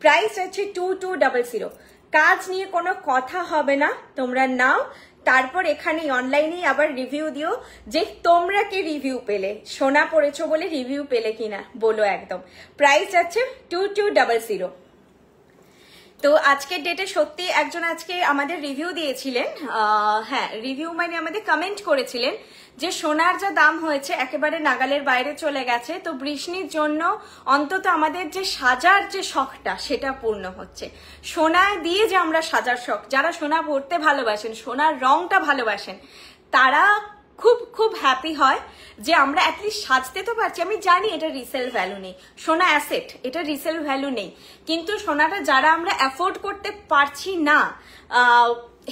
প্রাইস আছে 2200। কাজ নিয়ে কোনো কথা হবে না, তোমরা নাও, তারপর এখানে অনলাইনে আবার রিভিউ দিও যে তোমরা কি রিভিউ পেলে, সোনা পড়েছো বলে রিভিউ পেলে কিনা বলো একদম। প্রাইস আছে 2200। তো আজকের ডেটে সত্যি একজন আজকে আমাদের রিভিউ দিয়েছিলেন, হ্যাঁ রিভিউ মানে আমাদের কমেন্ট করেছিলেন যে সোনার যা দাম হয়েছে একেবারে নাগালের বাইরে চলে গেছে, তো বৃষ্ণির জন্য অন্তত আমাদের যে সাজার যে শখটা সেটা পূর্ণ হচ্ছে। সোনা দিয়ে যে আমরা সাজার শখ, যারা সোনা পরতে ভালোবাসেন, সোনার রংটা ভালোবাসেন, তারা খুব খুব হ্যাপি হয় যে আমরা অ্যাটলিস্ট সাজতে তো পারছি। আমি জানি এটা রিসেল ভ্যালু নেই, সোনা অ্যাসেট, এটা রিসেল ভ্যালু নেই, কিন্তু সোনাটা যারা আমরা অ্যাফোর্ড করতে পারছি না,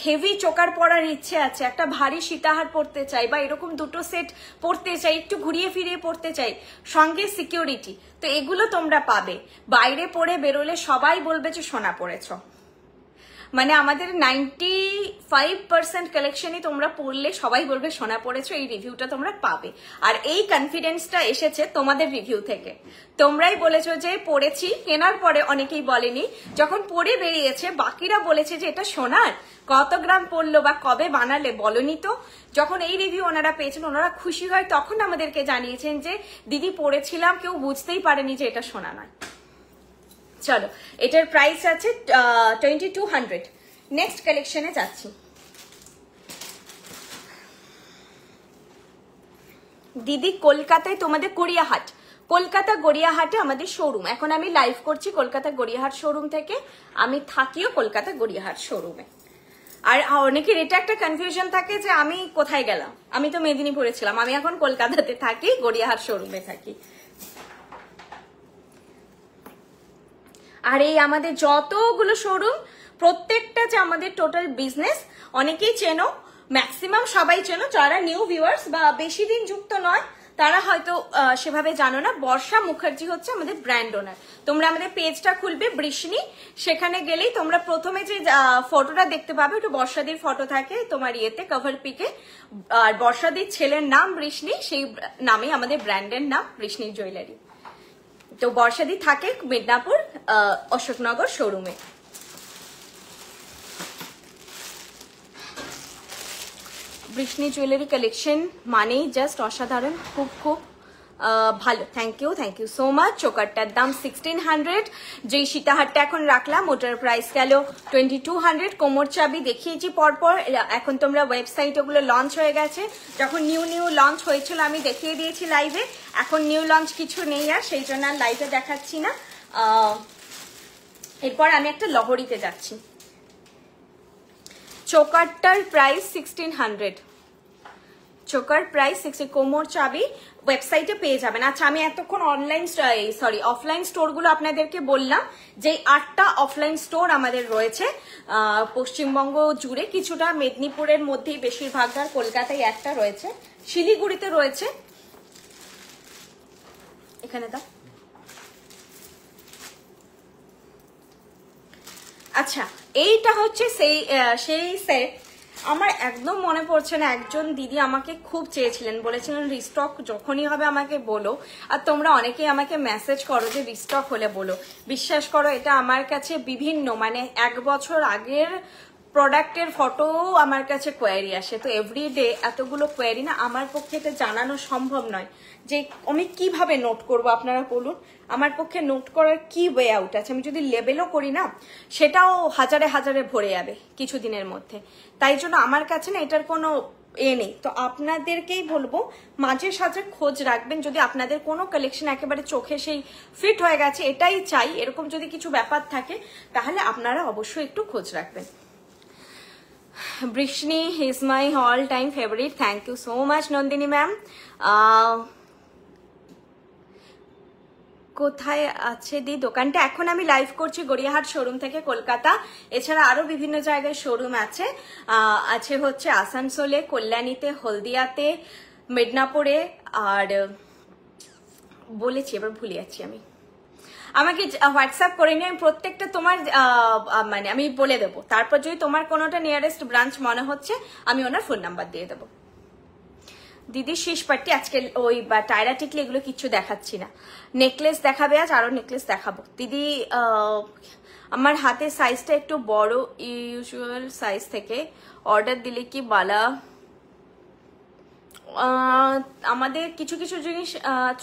হেভি চোকার পরার ইচ্ছে আছে, একটা ভারী সীতাহার পরতে চাই বা এরকম দুটো সেট পরতে চাই, একটু ঘুরিয়ে ফিরিয়ে পরতে চাই, সঙ্গে সিকিউরিটি, তো এগুলো তোমরা পাবে। বাইরে পরে বেরোলে সবাই বলবে যে সোনা পরেছ। মানে আমাদের 95% কালেকশনই তোমরা পড়লে সবাই বলবে সোনা পড়েছো, এই রিভিউটা তোমরা পাবে। আর এই কনফিডেন্সটা এসেছে তোমাদের রিভিউ থেকে, তোমরাই বলেছো যে পড়েছি, কেনার পরে অনেকেই বলেনি, যখন পরে বেরিয়েছে বাকিরা বলেছে যে এটা সোনার, কত গ্রাম পড়লো বা কবে বানালে বলনি তো। যখন এই রিভিউ ওনারা পেয়েছেন, ওনারা খুশি হয়, তখন আমাদেরকে জানিয়েছেন যে দিদি পড়েছিলাম, কেউ বুঝতেই পারেনি যে এটা সোনা নয়। চলো, এটার প্রাইস আছে 2200। নেক্সট কালেকশনে যাচ্ছি। দিদি কলকাতায় তোমাদের গড়িয়াহাট, কলকাতা গড়িয়াহাটে আমাদের শোরুম, এখন আমি লাইভ করছি কলকাতা গড়িয়াহাট শোরুম থেকে, আমি থাকিও কলকাতা গড়িয়াহাট শোরুমে। আর অনেকের এটা একটা কনফিউশন থাকে যে আমি কোথায় গেলাম, আমি তো মেদিনীপুরে ছিলাম, আমি এখন কলকাতাতে থাকি, গড়িয়াহাট শোরুমে থাকি। আর এই আমাদের যতগুলো শোরুম, প্রত্যেকটা যে আমাদের টোটাল বিজনেস, অনেকেই চেনো, ম্যাক্সিমাম সবাই চেনো, যারা নিউ ভিউয়ার্স বা বেশি দিন যুক্ত নয় তারা হয়তো সেভাবে জানো না। বর্ষা মুখার্জি হচ্ছে আমাদের ব্র্যান্ড ওনার। তোমরা আমাদের পেজটা খুলবে বৃষ্ণি, সেখানে গেলেই তোমরা প্রথমে যে ফটোটা দেখতে পাবে, ওটা বর্ষাদির ফটো থাকে তোমার ইয়েতে, কভার পিকে, আর বর্ষাদির ছেলের নাম বৃষ্ণি, সেই নামে আমাদের ব্র্যান্ডের নাম বৃষ্ণি জুয়েলারি। তো বর্ষাদি থাকে মিদনাপুর অশোকনগর শোরুমে। বৃষ্ণি জুয়েলারি কালেকশন মানেই জাস্ট অসাধারণ, খুব খুব ভালো। Thank you so much. চোকারটার দাম 1600, যেই সীতাহারটা এখন রাখলাম ওটার প্রাইস গেল 2200। কোমর চাবি দেখিয়েছি পরপর, এখন তোমরা ওয়েবসাইট ওগুলো লঞ্চ হয়ে গেছে, যখন নিউ লঞ্চ হয়েছিল আমি দেখিয়ে দিয়েছি লাইভে, এখন নিউ লঞ্চ কিছু নেই আর, সেই জন্য আর লাইভে দেখাচ্ছি না। এরপর আমি একটা লহরিতে যাচ্ছি। চোকারটার প্রাইস 1600, চোকার প্রাইস 60। কোমর চাবি ওয়েবসাইটে পেয়ে যাবেন। আচ্ছা, আমি এতক্ষণ অফলাইন স্টোরগুলো আপনাদেরকে বললাম, যে 8টা অফলাইন স্টোর আমাদের রয়েছে পশ্চিমবঙ্গ জুড়ে, কিছুটা মেদিনীপুরের মধ্যেই বেশিরভাগ, আর কলকাতায় একটা রয়েছে, শিলিগুড়িতে রয়েছে, এখানে দাও। আচ্ছা, এইটা হচ্ছে সেই সেট আমার একদম মনে পড়ছে না, একজন দিদি আমাকে খুব চেয়েছিলেন, বলেছিলেন রিস্টক যখনই হবে আমাকে বলো। আর তোমরা অনেকেই আমাকে মেসেজ করো যে রিস্টক হলে বলো। বিশ্বাস করো এটা আমার কাছে বিভিন্ন মানে 1 বছর আগের প্রোডাক্টের ফটো আমার কাছে কোয়ারি আসে। তো এভরিডে এতগুলো কোয়ারি না আমার পক্ষে এটা জানানো সম্ভব নয় যে আমি কিভাবে নোট করব। আপনারা বলুন আমার পক্ষে নোট করার কি ওয়ে আউট আছে? আমি যদি লেবেলও করি না সেটাও হাজারে হাজারে ভরে যাবে কিছুদিনের মধ্যে। তাই জন্য আমার কাছে না এটার কোনো নেই। তো আপনাদেরকেই বলবো মাঝে সাঝে খোঁজ রাখবেন। যদি আপনাদের কোনো কালেকশন একেবারে চোখে সেই ফিট হয়ে গেছে এটাই চাই এরকম যদি কিছু ব্যাপার থাকে তাহলে আপনারা অবশ্যই একটু খোঁজ রাখবেন। Brishni is my all-time favorite. Thank you so much, Nandini ma'am. কোথায় আছে দি দোকানটা? এখন আমি লাইভ করছি গড়িয়াহাট শোরুম থেকে কলকাতা। এছাড়া আরো বিভিন্ন জায়গায় শোরুম আছে। আছে হচ্ছে আসানসোলে, কল্যাণীতে, হলদিয়াতে, মেদিনীপুরে, আর বলেছি এবার ভুলে যাচ্ছি আমি। আমাকে হোয়াটসঅ্যাপ করে নিয়ে আমি প্রত্যেকটা তোমার মানে আমি বলে দেবো। তারপর যদি তোমার কোনোটা নিয়ারেস্ট ব্রাঞ্চ মনে হচ্ছে আমি ওনার ফোন নাম্বার দিয়ে দেবো। দিদি শেষ পার্টি আজকে ওই বা টায়রা টিকলি এগুলো কিচ্ছু দেখাচ্ছি না। নেকলেস দেখাবে আজ, আরো নেকলেস দেখাবো। দিদি আমার হাতের সাইজটা একটু বড়, ইউজুয়াল সাইজ থেকে অর্ডার দিলে কি বালা? আমাদের কিছু কিছু জিনিস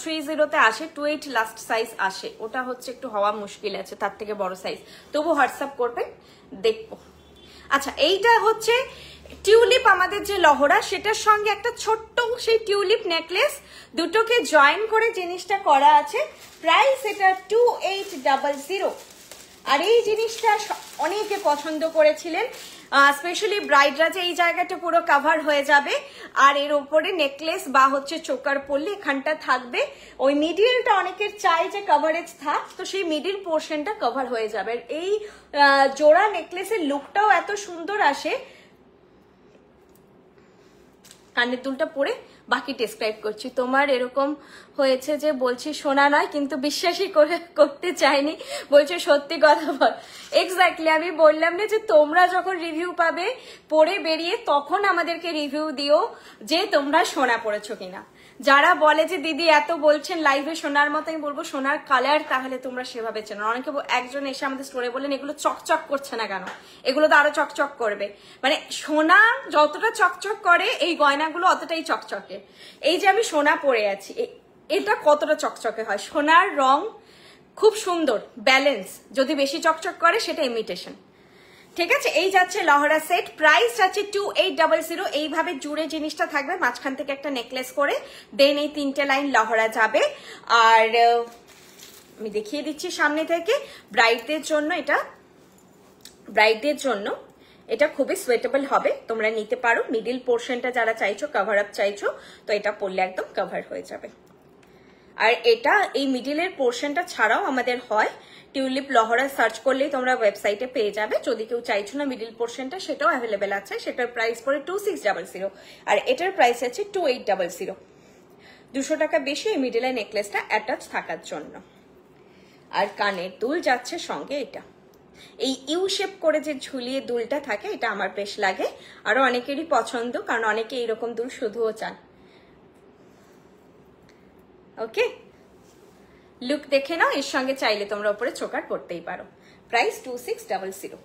30-তে আসে, 28 লাস্ট সাইজ আসে, ওটা হচ্ছে একটু হওয়া মুশকিল আছে তার থেকে বড় সাইজ। তবু হোয়াটসঅ্যাপ করবেন দেখবো। আচ্ছা এইটা হচ্ছে টিউলিপ, আমাদের যে লহরা সেটার সঙ্গে একটা ছোট্ট সেই টিউলিপ নেকলেস দুটোকে জয়েন করে জিনিসটা করা আছে। প্রাইস এটা 2800। আর এই জিনিসটা অনেকে পছন্দ করেছিলেন, স্পেশালি ব্রাইডরা, যে এই জায়গাটা পুরো কভার হয়ে যাবে আর এর উপরে নেকলেস বা হচ্ছে চোকার পড়লে এখানটা থাকবে। ওই মিডিলটা অনেকের চাই যে কভারেজ থাক, তো সেই মিডিল পোর্শনটা কভার হয়ে যাবে। এই জোড়া নেকলেসের লুকটাও এত সুন্দর আসে। কানের দুলটা পরে বাকি ডেসক্রাইব করছি। তোমার এরকম হয়েছে যে বলছি শোনা নয় কিন্তু বিশ্বাসই করতে চাইনি, বলছে সত্যি কথা বল। এক্স্যাক্টলি আমি বললাম না যে তোমরা যখন রিভিউ পাবে পড়ে বেরিয়ে তখন আমাদেরকে রিভিউ দিও যে তোমরা সোনা পড়েছো কিনা। যারা বলে যে দিদি এত বলছেন লাইভে সোনার মতো, আমি বলবো সোনার কালার তাহলে তোমরা সেভাবে চেনো। অনেকে একজন এসে আমাদের স্টোরে বলেন এগুলো চকচক করছে না কেন, এগুলো তো আরো চকচক করবে। মানে সোনা যতটা চকচক করে এই গয়নাগুলো অতটাই চকচকে। এই যে আমি সোনা পরে আছি এটা কতটা চকচকে হয়, সোনার রং খুব সুন্দর ব্যালেন্স। যদি বেশি চকচক করে সেটা ইমিটেশন। ঠিক আছে, এই যাচ্ছে লহরা সেট, প্রাইস যাচ্ছে 2800। এইভাবে জুড়ে জিনিসটা থাকবে, মাঝখান থেকে একটা নেকলেস করে, দেন এই 3টে লাইন লহরা যাবে। আর আমি দেখিয়ে দিচ্ছি সামনে থেকে। ব্রাইডদের জন্য এটা খুবই সুইটেবল হবে, তোমরা নিতে পারো। মিডিল পোর্শনটা যারা চাইছো কভার আপ চাইছো তো এটা পরলে একদম কভার হয়ে যাবে। আর এটা এই মিডিলের পোর্শনটা ছাড়াও আমাদের হয় টিউলিপ লহরা, সার্চ করলেই তোমরা ওয়েবসাইটে পেয়ে যাবে। যদি কেউ চাইছো না মিডিল পোর্শনটা সেটাও অ্যাভেলেবেল আছে, সেটার প্রাইস পড়ে 2600 আর এটার প্রাইস আছে 2800। 200 টাকা বেশি এই মিডিলের নেকলেসটা অ্যাটাচ থাকার জন্য। আর কানের দুল যাচ্ছে সঙ্গে এটা, এই ইউ শেপ করে যে ঝুলিয়ে দুলটা থাকে এটা আমার বেশ লাগে, আরো অনেকেরই পছন্দ, কারণ অনেকে এইরকম দুল শুধুও চান। ওকে, লুক দেখে নাও, এর সঙ্গে চাইলে তোমরা উপরে চোকার পড়তেই পারো। প্রাইস 2600।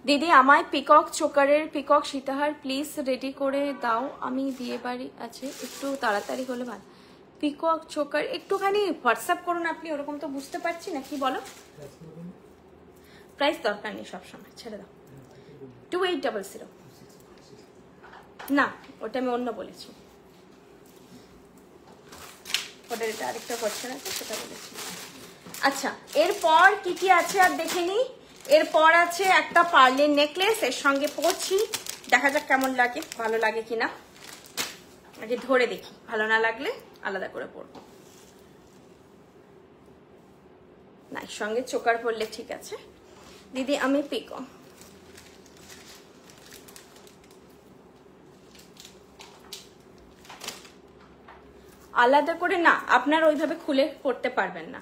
দিদি আমায় পিকক চোকারের পিকক সীতাহার প্লিজ রেডি করে দাও, আমি বিয়ে বাড়ি আছে, একটু তাড়াতাড়ি হলে ভালো। পিকক চোকার একটুখানি হোয়াটসঅ্যাপ করুন আপনি, ওরকম তো বুঝতে পারছি না কি বলো। প্রাইস দরকার নেই, সবসময় ছেড়ে দাও। 2800 না, ওটা আমি অন্য বলেছি, ওটার এটা আরেকটা কোশ্চেন আছে সেটা বলেছি। আচ্ছা, এরপর কি কি আছে আর দেখে নি। এরপর আছে একটা পার্লের নেকলেস, এর সঙ্গে পরছি, দেখা যাক কেমন লাগে, ভালো লাগে কিনা। আগে ধরে দেখি, ভালো না লাগলে আলাদা করে পরবো। না, এর সঙ্গে চোকার পরলে ঠিক আছে। দিদি আমি পিকো, আলাদা করে না, আপনার ওইভাবে খুলে পড়তে পারবেন না,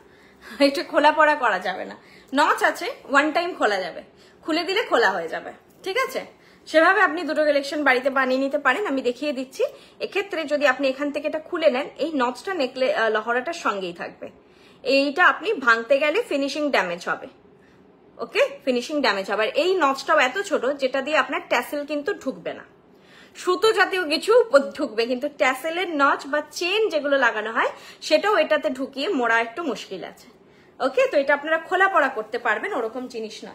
এটা খোলা পড়া করা যাবে না। নচ আছে, ওয়ান টাইম খোলা যাবে, খুলে দিলে খোলা হয়ে যাবে, ঠিক আছে, সেভাবে আপনি দুটো কালেকশন বাড়িতে বানিয়ে নিতে পারেন, আমি দেখিয়ে দিচ্ছি। এক্ষেত্রে যদি আপনি এখান থেকে এটা খুলে নেন, এই নচটা লহরাটার সঙ্গেই থাকবে। এইটা আপনি ভাঙতে গেলে ফিনিশিং ড্যামেজ হবে। ওকে, ফিনিশিং ড্যামেজ হবে। আর এই নচটাও এত ছোট যেটা দিয়ে আপনার ট্যাসেল কিন্তু ঢুকবে না, সুতো জাতীয় কিছু ঢুকবে, কিন্তু ট্যাসেলের নচ বা চেন যেগুলো লাগানো হয় সেটাও এটাতে ঢুকিয়ে মোড়া একটু মুশকিল আছে। ওকে, তো এটা আপনারা খোলা পড়া করতে পারবেন, ওরকম জিনিস না।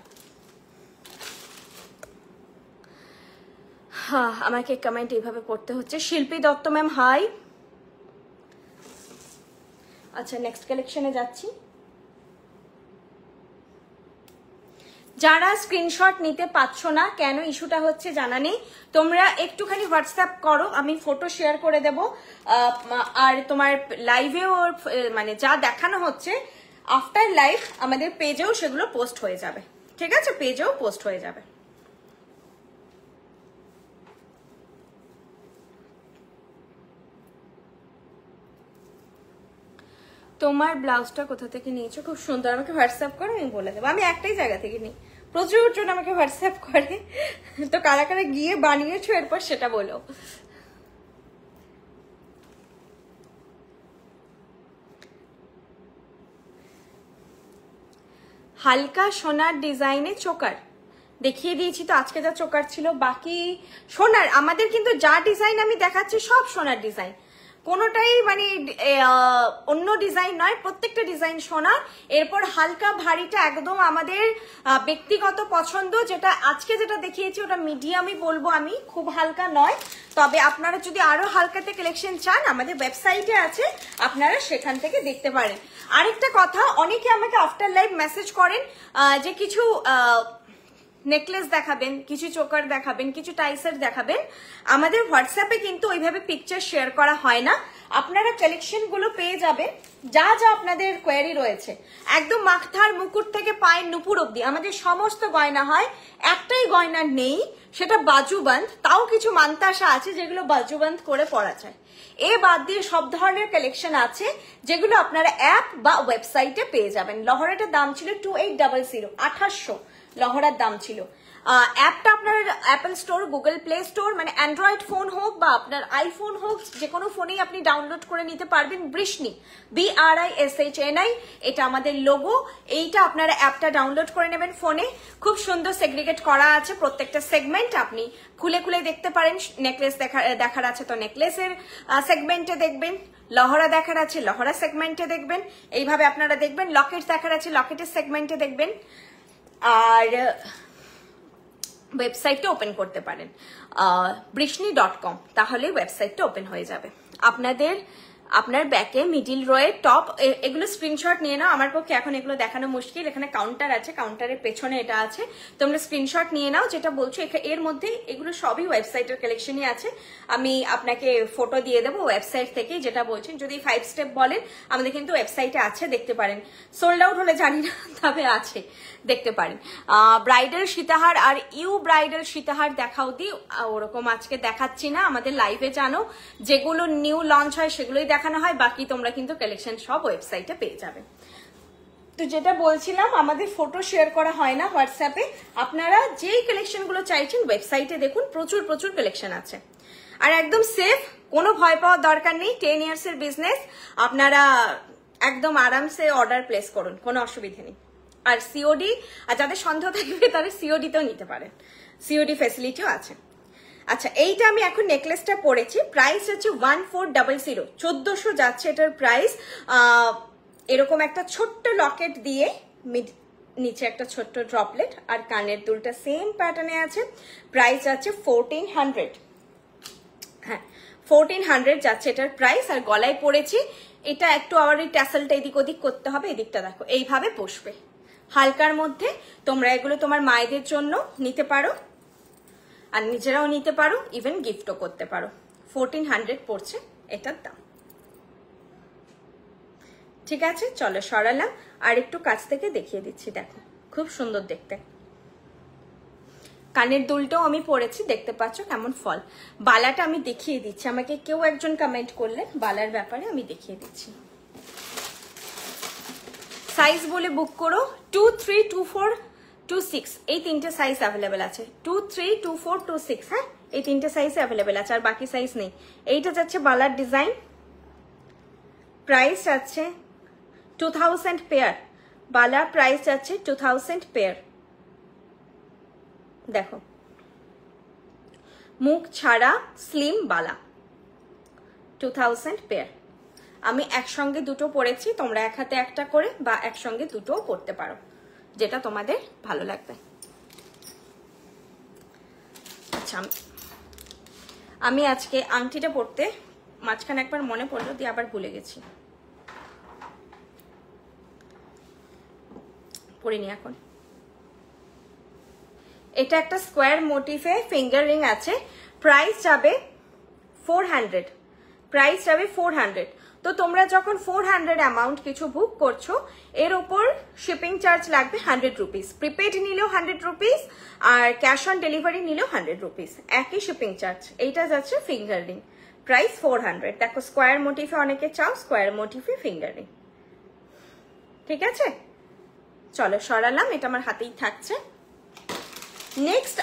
হ্যাঁ, আমাকে কমেন্ট এইভাবে পড়তে হচ্ছে। শিল্পী দত্ত ম্যাম হাই। আচ্ছা, নেক্সট কালেকশনে যাচ্ছি। যারা স্ক্রিনশট নিতে পারছো না, কেন ইস্যুটা হচ্ছে জানা নেই, তোমরা একটুখানি হোয়াটসঅ্যাপ করো, আমি ফটো শেয়ার করে দেব। আর তোমার লাইভেও মানে যা দেখানো হচ্ছে আফটার লাইভ আমাদের পেজেও সেগুলো পোস্ট হয়ে যাবে। ঠিক আছে, পেজেও পোস্ট হয়ে যাবে। তোমার ব্লাউজটা কোথা থেকে নিয়েছো? খুব সুন্দর, আমাকে হোয়াটসঅ্যাপ করো, আমি বলে দেবো। আমি একটাই জায়গা থেকে নিই, প্রচুর জন আমাকে হোয়াটসঅ্যাপ করে, তো কারা কারা গিয়ে বানিয়েছো এরপর সেটা বলো। হালকা সোনার ডিজাইনে চোকার দেখিয়ে দিয়েছি তো আজকে, যা চোকার ছিল। বাকি সোনার আমাদের কিন্তু যা ডিজাইন আমি দেখাচ্ছি সব সোনার ডিজাইন, কোনোটাই মানে অন্য ডিজাইন নয়, প্রত্যেকটা ডিজাইন সোনার। এরপর হালকা ভারীটা একদম আমাদের ব্যক্তিগত পছন্দ, যেটা আজকে যেটা দেখিয়েছি ওটা মিডিয়ামই বলবো আমি, খুব হালকা নয়। তবে আপনারা যদি আরো হালকাতে কালেকশন চান আমাদের ওয়েবসাইটে আছে, আপনারা সেখান থেকে দেখতে পারেন। আরেকটা কথা, অনেকে আমাকে আফটার লাইভ মেসেজ করেন যে কিছু নেকলেস দেখাবেন, কিছু চোকার দেখাবেন, কিছু টাইসের দেখাবেন। আমাদের হোয়াটসঅ্যাপে কিন্তু ওইভাবে পিকচার শেয়ার করা হয় না, আপনারা কালেকশন গুলো পেয়ে যাবেন যা যা আপনাদের কোয়ারি রয়েছে, একদম মাথার মুকুট থেকে পায়ের নুপুর অব্দি আমাদের সমস্ত গয়না হয়। একটাই গয়না নেই, সেটা বাজুবন্ধ, তাও কিছু মান্তাসা আছে যেগুলো বাজুবন্ধ করে পরা যায়। এ বাদ দিয়ে সব ধরনের কালেকশন আছে যেগুলো আপনারা অ্যাপ বা ওয়েবসাইটে পেয়ে যাবেন। লহরাটার দাম ছিল 2800, 2800 লহরার দাম ছিল। অ্যাপটা আপনার Apple store, Google play store, মানে অ্যান্ড্রয়েড ফোন হোক বা আপনার আইফোন হোক, যে কোনো ফোনেই আপনি ডাউনলোড করে নিতে পারবেন। বৃষ্ণি, BRISHNI, এটা আমাদের লোগো। এইটা আপনারা অ্যাপটা ডাউনলোড করে নেবেন ফোনে, খুব সুন্দর সেগ্রিগেট করা আছে প্রত্যেকটা সেগমেন্ট, আপনি খুলে খুলে দেখতে পারেন। নেকলেস দেখার আছে তো নেকলেসের সেগমেন্টে দেখবেন, লহরা দেখার আছে লহরা সেগমেন্টে দেখবেন, এইভাবে আপনারা দেখবেন। লকেট দেখার আছে লকেটের সেগমেন্টে দেখবেন। আর ওয়েবসাইটটা ওপেন করতে পারেন brishney.com, তাহলে ওয়েবসাইটটা ওপেন হয়ে যাবে। আপনার ব্যাকে মিডিল রোয়ে টপ, এগুলো স্ক্রিনশট নিয়ে নাও, আমার পক্ষে এখন এগুলো দেখানো মুশকিল। এখানে কাউন্টার আছে, কাউন্টারের পেছনে এটা আছে, তোমরা স্ক্রিনশট নিয়ে নাও। যেটা বলছো এর মধ্যে এগুলো সবই ওয়েবসাইটের কালেকশনই আছে, আমি আপনাকে ফটো দিয়ে দেবো ওয়েবসাইট থেকে। যেটা বলছেন যদি 5 স্টেপ বলেন, আমাদের কিন্তু ওয়েবসাইটে আছে, দেখতে পারেন। সোল্ড আউট হলে জানি না, তবে আছে, দেখতে পারেন। ব্রাইডাল সীতাহার আর ইউ ব্রাইডাল সীতাহার দেখাও দি, ওরকম আজকে দেখাচ্ছি না, আমাদের লাইভে জানো যেগুলো নিউ লঞ্চ হয় সেগুলোই দেখানো হয়, বাকি তোমরা কিন্তু কালেকশন সব ওয়েবসাইটে পেয়ে যাবে। তো যেটা বলছিলাম, আমাদের ফটো শেয়ার করা হয় না হোয়াটসঅ্যাপে, আপনারা যেই কালেকশন গুলো চাইছেন ওয়েবসাইটে দেখুন, প্রচুর প্রচুর কালেকশন আছে। আর একদম সেফ, কোনো ভয় পাওয়ার দরকার নেই। 10 ইয়ার্স এর বিজনেস, আপনারা একদম আরামসে অর্ডার প্লেস করুন, কোনো অসুবিধা নেই। আর সিওডি, আর যাদের সন্দেহ থাকবে তাদের সিওডিতেও নিতে পারেন, সিওডি ফ্যাসিলিটিও আছে। আচ্ছা, এইটা আমি এখন নেকলেসটা পরেছি, প্রাইস হচ্ছে 1400, 1400 যাচ্ছে এটার প্রাইস। এরকম একটা ছোট্ট লকেট দিয়ে নিচে একটা ছোট্ট ড্রপলেট, আর কানের দুলটা সেম প্যাটার্নে আছে। প্রাইস আছে 1400, হ্যাঁ 1400 যাচ্ছে এটার প্রাইস। আর গলায় পরেছি, এটা একটু আবার এই ট্যাসেলটা এদিক ওদিক করতে হবে, এদিকটা দেখো এইভাবে বসবে। হালকার মধ্যে তোমরা এগুলো তোমার মায়েদের জন্য নিতে পারো, আর নিজেরাও নিতে পারো, ইভেন গিফটও করতে পারো। 1400 পড়ছে এটার দাম। ঠিক আছে, চলো সরালাম, আর একটু কাছ থেকে দেখিয়ে দিচ্ছি, দেখো খুব সুন্দর দেখতে। কানের দুলটাও আমি পরেছি, দেখতে পাচ্ছ কেমন ফল। বালাটা আমি দেখিয়ে দিচ্ছি, আমাকে কেউ একজন কমেন্ট করলেন বালার ব্যাপারে, আমি দেখিয়ে দিচ্ছি। সাইজ বলে বুক করো, 2324 2-6 এই তিনটে সাইজ অ্যাভেলেবেল আছে, 2-3, 2-4, 2-6। হ্যাঁ, এই তিনটে সাইজ অ্যাভেলেবেল আছে, আর বাকি সাইজ নেই। এইটা যাচ্ছে বালার ডিজাইন, প্রাইস আছে 2000 পেয়ার। বালা প্রাইস আছে 2000 পেয়ার। দেখো, মুখ ছাড়া স্লিম বালা, 2000 পেয়ার। আমি একসঙ্গে দুটো পরেছি, তোমরা এক হাতে একটা করে বা একসঙ্গে দুটোও পরতে পারো, যেটা তোমাদের ভালো লাগবে। আচ্ছা, আমি আজকে আংটিটা পরতে মাঝখানে একবার মনে পড়লো, দিয়ে আবার ভুলে গেছি, পরিনি এখন। এটা একটা স্কোয়ার মোটিফে ফিঙ্গার রিং আছে, প্রাইস যাবে 400, প্রাইস যাবে 400। তো তোমরা যখন 400 অ্যামাউন্ট কিছু বুক করছো, এর উপর শিপিং চার্জ লাগবে 100 রুপিস। প্রিপেড নিলেও 100 রুপিস, আর ক্যাশ অন ডেলিভারি নিলেও 100 রুপিস, একই শিপিং চার্জ। এইটা যাচ্ছে ফিঙ্গার রিং, প্রাইস 400। দেখো, স্কোয়ার মোটিফে অনেকে চাও, স্কোয়ার মোটিফে ফিঙ্গার রিং। ঠিক আছে, চলো সরালাম, এটা আমার হাতেই থাকছে। নেক্সট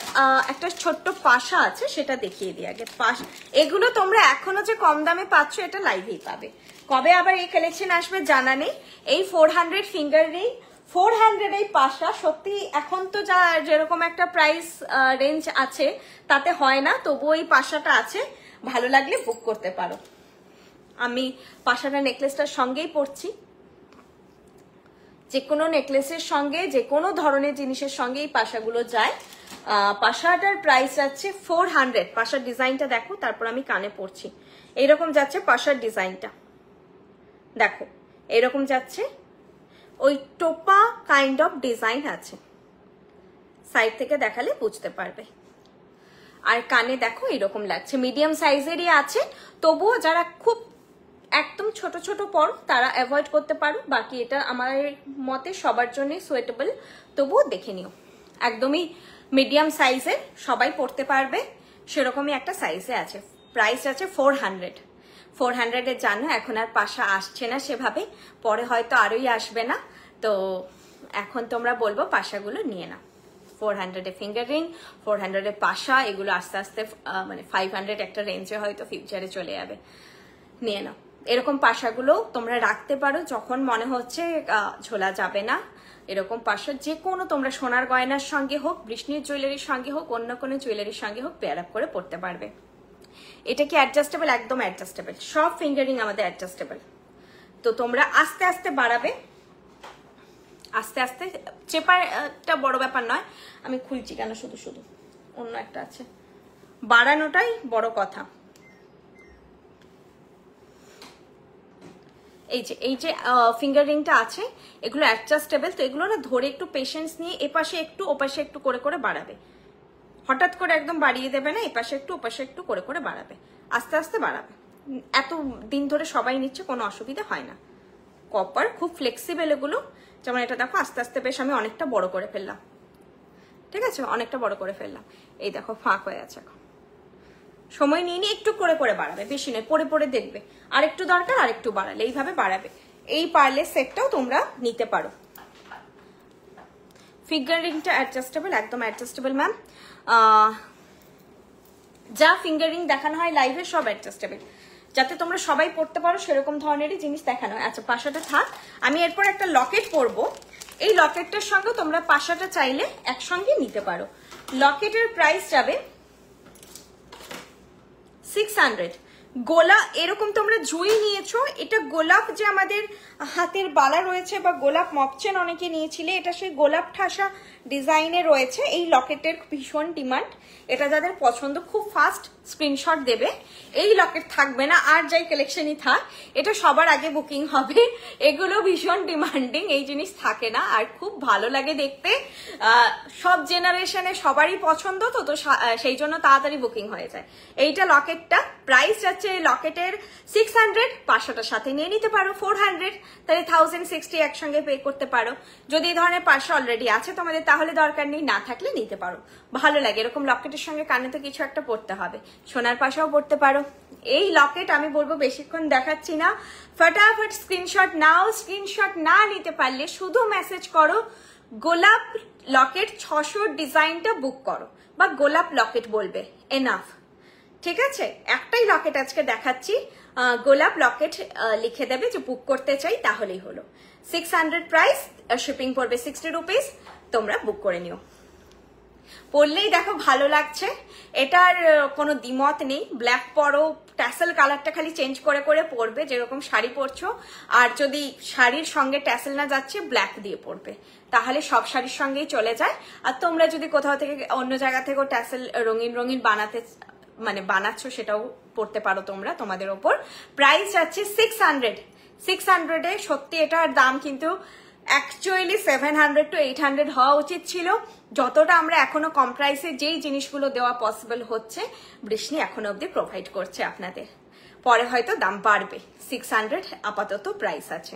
একটা ছোট্ট পাশা আছে, সেটা দেখিয়ে দিই আগে। পাশা এগুলো তোমরা এখনো যে কম দামে পাচ্ছ, এটা লাইভেই পাবে। কবে আবার এই কালেকশন আসবে জানা নেই। এই 400 ফিঙ্গার রিং, 400 এই পাশা, সত্যি এখন তো যা যেরকম একটা প্রাইস রেঞ্জ আছে তাতে হয় না, তবুও এই পাশাটা আছে, ভালো লাগলে বুক করতে পারো। আমি পাশাটা নেকলেসটার সঙ্গেই পরছি, যে কোনো নেকলেসের সঙ্গে, যে কোনো ধরনের জিনিসের সঙ্গে এই পাশাগুলো যায়। পাশাটার প্রাইস যাচ্ছে 400। পাশার ডিজাইনটা দেখো, তারপর আমি কানে পরছি। এইরকম যাচ্ছে পাশার ডিজাইনটা, দেখো এরকম যাচ্ছে, ওই টোপা কাইন্ড অফ ডিজাইন আছে, সাইড থেকে দেখালে বুঝতে পারবে। আর কানে দেখো এরকম লাগছে, মিডিয়াম সাইজেরই আছে, তবুও যারা খুব একদম ছোট ছোট পর তারা অ্যাভয়েড করতে পারো, বাকি এটা আমার মতে সবার জন্যই সুইটেবল, তবুও দেখে নিও। একদমই মিডিয়াম সাইজের, সবাই পরতে পারবে, সেরকমই একটা সাইজে আছে। প্রাইস আছে 400। 400 এর জানো এখন আর পাশা আসছে না সেভাবে, পরে হয়তো আরোই আসবে না, তো এখন তোমরা বলবো পাশাগুলো নিয়ে নাও। 400 এ ফিঙ্গার রিং, 400 এ পাশা, এগুলো আস্তে আস্তে মানে 500 একটা রেঞ্জে হয়তো ফিউচারে চলে যাবে, নিয়ে নাও। এরকম পাশাগুলো তোমরা রাখতে পারো, যখন মনে হচ্ছে ঝোলা যাবে না, এরকম পাশা যে কোনো তোমরা সোনার গয়নার সঙ্গে হোক, বৃষ্ণির জুয়েলারির সঙ্গে হোক, অন্য কোনো জুয়েলারির সঙ্গে হোক, পেয়ার আপ করে পড়তে পারবে। এটা কি অ্যাডজাস্টেবল? একদম অ্যাডজাস্টেবল, সব ফিঙ্গারিং আমাদের অ্যাডজাস্টেবল। তো তোমরা আস্তে আস্তে বাড়াবে, আস্তে আস্তে। চেপারটা বড় ব্যাপার নয়, আমি খুলছি কেন শুধু শুধু, অন্য একটা আছে, বাড়ানোটাই বড় কথা। এই যে ফিঙ্গার রিংটা আছে, এগুলো অ্যাডজাস্টেবল, তো এগুলো না ধরে একটু পেশেন্স নিয়ে এপাশে একটু ওপাশে একটু করে করে বাড়াবে, হঠাৎ করে একদম বাড়িয়ে দেবে না, এপাশে একটু ওপাশে একটু করে করে বাড়াবে, আস্তে আস্তে বাড়াবে। এত দিন ধরে সবাই নিচ্ছে, কোনো অসুবিধা হয় না। কপার খুব ফ্লেক্সিবল এগুলো, যেমন এটা দেখো আস্তে আস্তে বেশ আমি অনেকটা বড় করে ফেললাম, ঠিক আছে, অনেকটা বড় করে ফেললাম। এই দেখো ফাঁক হয়ে আছে, এখন সময় নিয়ে নিয়ে একটু করে করে বাড়াবে, বেশি নয়, পরে পরে দেখবে আর একটু দরকার, আর একটু বাড়ালে এইভাবে বাড়াবে। এই পার্লের সেটটাও তোমরা নিতে পারো। ফিঙ্গার রিংটা অ্যাডজাস্টেবল, একদম অ্যাডজাস্টেবল ম্যাম। যা ফিঙ্গার রিং দেখানো হয় লাইভে সব অ্যাডজাস্টেবল, যাতে তোমরা সবাই পড়তে পারো সেরকম ধরনেরই জিনিস দেখানো হয়। আচ্ছা, পাশাটা থাক, আমি এরপর একটা লকেট পরবো। এই লকেটটার সঙ্গে তোমরা পাশাটা চাইলে একসঙ্গে নিতে পারো। লকেটের প্রাইস যাবে 600। গোলা এরকম তোমরা জুই নিয়েছো, এটা গোলাপ যে আমাদের হাতের বালা রয়েছে বা গোলাপ মপচেন অনেকে নিয়েছিলে, এটা সেই গোলাপ ঠাসা ডিজাইনে রয়েছে। এই লকেটের ভীষণ ডিমান্ড, এটা যাদের পছন্দ খুব ফাস্ট স্ক্রিনশট দেবে। এই লকেট থাকবে না, আর যাই কালেকশনই থাক, এটা সবার আগে বুকিং হবে। এগুলো ভীষণ ডিমান্ডিং, এই জিনিস থাকে না, আর খুব ভালো লাগে দেখতে। সব জেনারেশনে সবারই পছন্দ, তো তো সেই জন্য তাড়াতাড়ি বুকিং হয়ে যায়। এইটা লকেটটা প্রাইস যাচ্ছে লকেটের 600, পাশাটার সাথে নিয়ে নিতে পারো 400, তাহলে 1060 একসঙ্গে পে করতে পারো। যদি এই ধরনের পাশা অলরেডি আছে তোমাদের, তাহলে দরকার নেই, না থাকলে নিতে পারো। ভালো লাগে এরকম লকেটের সঙ্গে, কানে তো কিছু একটা পড়তে হবে, সোনার পাশাও পড়তে পারো। এই লকেট আমি বলবো বেশিক্ষণ দেখাচ্ছি না, ফটাফট স্ক্রিনশট নাও। স্ক্রিনশট না নিতে পারলে শুধু মেসেজ করো গোলাপ লকেট 600 ডিজাইনটা বুক করো, বা গোলাপ লকেট বলবে, এনাফ। ঠিক আছে, একটাই লকেট আজকে দেখাচ্ছি, গোলাপ লকেট লিখে দেবে যে বুক করতে চাই, তাহলেই হলো। 600 প্রাইস, শিপিং পড়বে 60 রুপিস, তোমরা বুক করে নিও। পরলেই দেখো ভালো লাগছে, এটার কোনো দ্বিমত নেই। ব্ল্যাক পরো, ট্যাসেল কালারটা খালি চেঞ্জ করে করে পরবে, যেরকম শাড়ি পরছো। আর যদি শাড়ির সঙ্গে ট্যাসেল না যাচ্ছে, ব্ল্যাক দিয়ে পরবে, তাহলে সব শাড়ির সঙ্গেই চলে যায়। আর তোমরা যদি কোথাও থেকে অন্য জায়গা থেকেও ট্যাসেল রঙিন রঙিন বানাচ্ছ, সেটাও পরতে পারো তোমরা, তোমাদের ওপর। প্রাইস যাচ্ছে 600। 600 এ সত্যি এটার দাম কিন্তু অ্যাকচুয়ালি 700 to 800 হওয়া উচিত ছিল। যতটা আমরা এখনো কম প্রাইসে যেই জিনিসগুলো দেওয়া পসিবল হচ্ছে, বৃষ্ণি এখনো অব্দি প্রোভাইড করছে আপনাদের। পরে হয়তো দাম বাড়বে। 600 আপাতত প্রাইস আছে।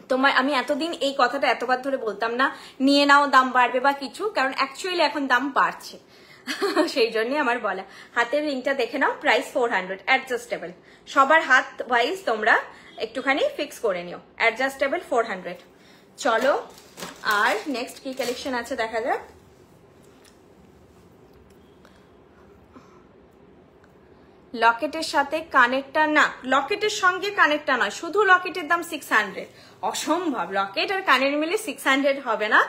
তোমার আমি এতদিন এই কথাটা এতবার ধরে বলতাম না নিয়ে নাও, দাম বাড়বে বা কিছু, কারণ অ্যাকচুয়ালি এখন দাম বাড়ছে। সেই জন্যই আমার বলা। হাতের রিংটা দেখে নাও, প্রাইস 400, অ্যাডজাস্টেবল। সবার হাত ওয়াইজ তোমরা একটুখানি ফিক্স করে নিও, অ্যাডজাস্টেবল 400। চলো, আর নেক্সট কি কালেকশন আছে দেখা যাক। লকেটের সাথে কানেরটা না, লকেটের সঙ্গে কানেরটা নয়, শুধু লকেটের দাম 600। অসম্ভব, লকেট আর কানের মিলে 600 হবে না।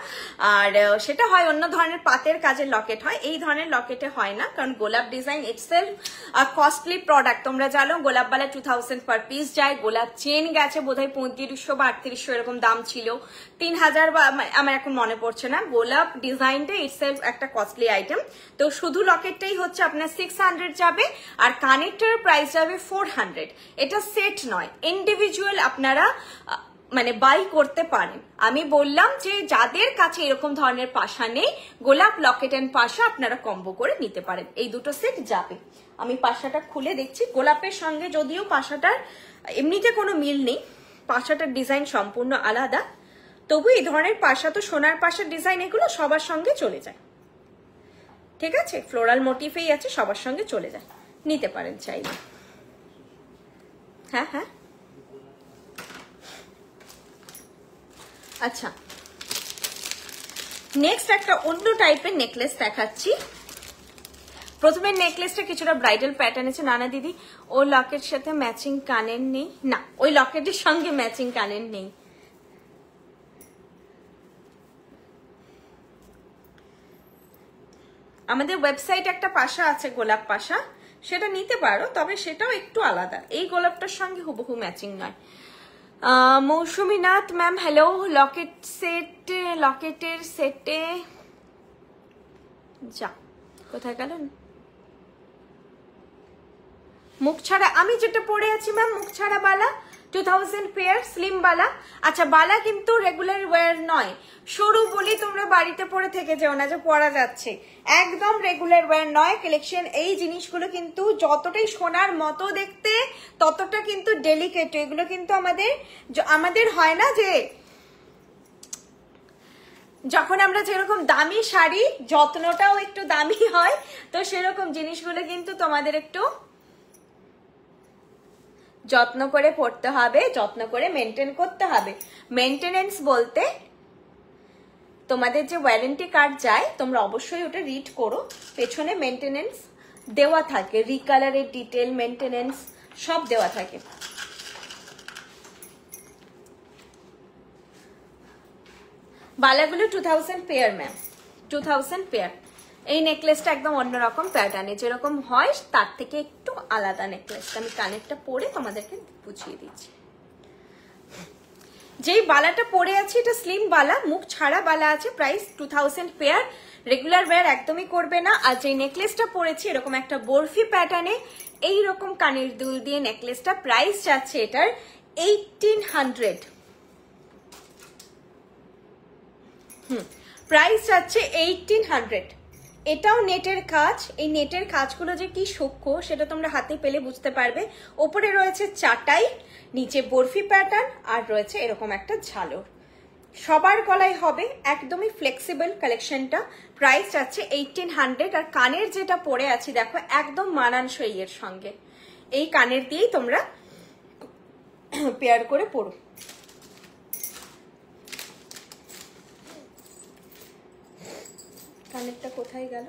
আর সেটা হয় অন্য ধরনের পাতের কাজের লকেট হয়, এই ধরনের লকেটে হয় না, কারণ গোলাপ ডিজাইন ইটসেলফ কস্টলি প্রোডাক্ট। তোমরা জানো গোলাপবালা 2000 পার পিস যায়, গোলাপ চেন গেছে বোধহয় 3500 বা 3800 এরকম দাম ছিল, 3000 বা আমার এখন মনে পড়ছে না। গোলাপ ডিজাইনটা ইটসেলফ একটা কস্টলি আইটেম, তো শুধু লকেটটাই হচ্ছে আপনার 600 যাবে, আর কানেরটার প্রাইস যাবে 400। এটা সেট নয়, ইন্ডিভিজুয়াল আপনারা বাই করতে পারেন। আমি বললাম যে যাদের কাছে এরকম ধরনের পাশা নেই, গোলাপ লকেট এন্ড পাশা আপনারা কম্বো করে নিতে পারেন, এই দুটো সেট যাবে। আমি পাশাটা খুলে দেখছি, গোলাপের সঙ্গে যদিও পাশাটার এমনিতে কোনো মিল নেই, পাশাটার ডিজাইন সম্পূর্ণ আলাদা, তবু এই ধরনের পাশা তো সোনার পাশার ডিজাইন, এগুলো সবার সঙ্গে চলে যায়। ঠিক আছে, ফ্লোরাল মোটিফেই আছে, সবার সঙ্গে চলে যায়, নিতে পারেন চাইলে। হ্যাঁ হ্যাঁ, আচ্ছা, নেক্সট একটা অন্য টাইপের নেকলেস দেখাচ্ছি। প্রথমে নেকলেসটা কিছুটা ব্রাইডাল প্যাটার্ন আছে। নানা দিদি, ও লকেটের সাথে ম্যাচিং কানের নেই? না, ওই লকেটের সঙ্গে ম্যাচিং কানের নেই। আমাদের ওয়েবসাইটে একটা পাশা আছে, গোলাপ পাশা, সেটা নিতে পারো, তবে সেটাও একটু আলাদা, এই গোলাপটার সঙ্গে হুবহু ম্যাচিং নয়। মৌসুমী নাথ ম্যাম হ্যালো, লকেটের সেটে যা কোথায় গেলেন? মুখ ছাড়া আমি যেটা পরে আছি ম্যাম, মুখ ছাড়া বালা 2000 পেয়ার স্লিম বালা। আচ্ছা, বালা কিন্তু রেগুলার ওয়্যার নয়, সরু বলি তোমরা বাড়িতে পরে থেকে যেও না যে পরা যাচ্ছে, একদম রেগুলার ওয়্যার নয় কালেকশন। এই জিনিসগুলো কিন্তু যতটাই সোনার মতো দেখতে, ততটা কিন্তু ডেলিকেট। এগুলো কিন্তু আমাদের হয় না যে যখন আমরা যেরকম দামি শাড়ি, যত্নটাও একটু দামি হয়, তো সেরকম জিনিসগুলো কিন্তু তোমাদের একটু যত্ন করে পড়তে হবে, যত্ন করে মেনটেন করতে হবে। মেনটেনেন্স বলতে তোমাদের যে ওয়ারেন্টি কার্ড যায়, তোমরা অবশ্যই ওটা রিড করো, পেছনে মেনটেনেন্স দেওয়া থাকে, রিকালারের ডিটেল, মেনটেনেন্স সব দেওয়া থাকে। বালাগুলো 2000 পেয়ার ম্যাম, 2000 পেয়ার। এই নেকলেসটা একদম অন্যরকম প্যাটার্নে, যেরকম হয় তার থেকে একটু আলাদা নেকলেসটা। আমি কানেরটা পরে তোমাদেরকে বুঝিয়ে দিচ্ছি। যেই বালাটা পরে আছে এটা স্লিম বালা, মুখ ছাড়া বালা আছে, প্রাইস 2000 পেয়ার, রেগুলার ওয়্যার একদমই করবে না। আর যে নেকলেসটা পরেছি এরকম একটা বরফি প্যাটার্নে, এইরকম কানের দুল দিয়ে নেকলেসটা, প্রাইস যাচ্ছে এটার 1800। প্রাইস যাচ্ছে 1800। এটাও নেটের কাজ, এই নেটের কাজগুলো যে কি সূক্ষ্ম সেটা তোমরা হাতে পেলে বুঝতে পারবে। ওপরে রয়েছে চাটাই, নিচে বরফি প্যাটার্ন, আর রয়েছে এরকম একটা ঝালর। সবার গলায় হবে, একদমই ফ্লেক্সিবল কালেকশনটা। প্রাইস যাচ্ছে 1800। আর কানের যেটা পরে আছি দেখো, একদম মানানসই এর সঙ্গে, এই কানের দিয়েই তোমরা পেয়ার করে পড়ো। কানেরটা কোথায় গেল?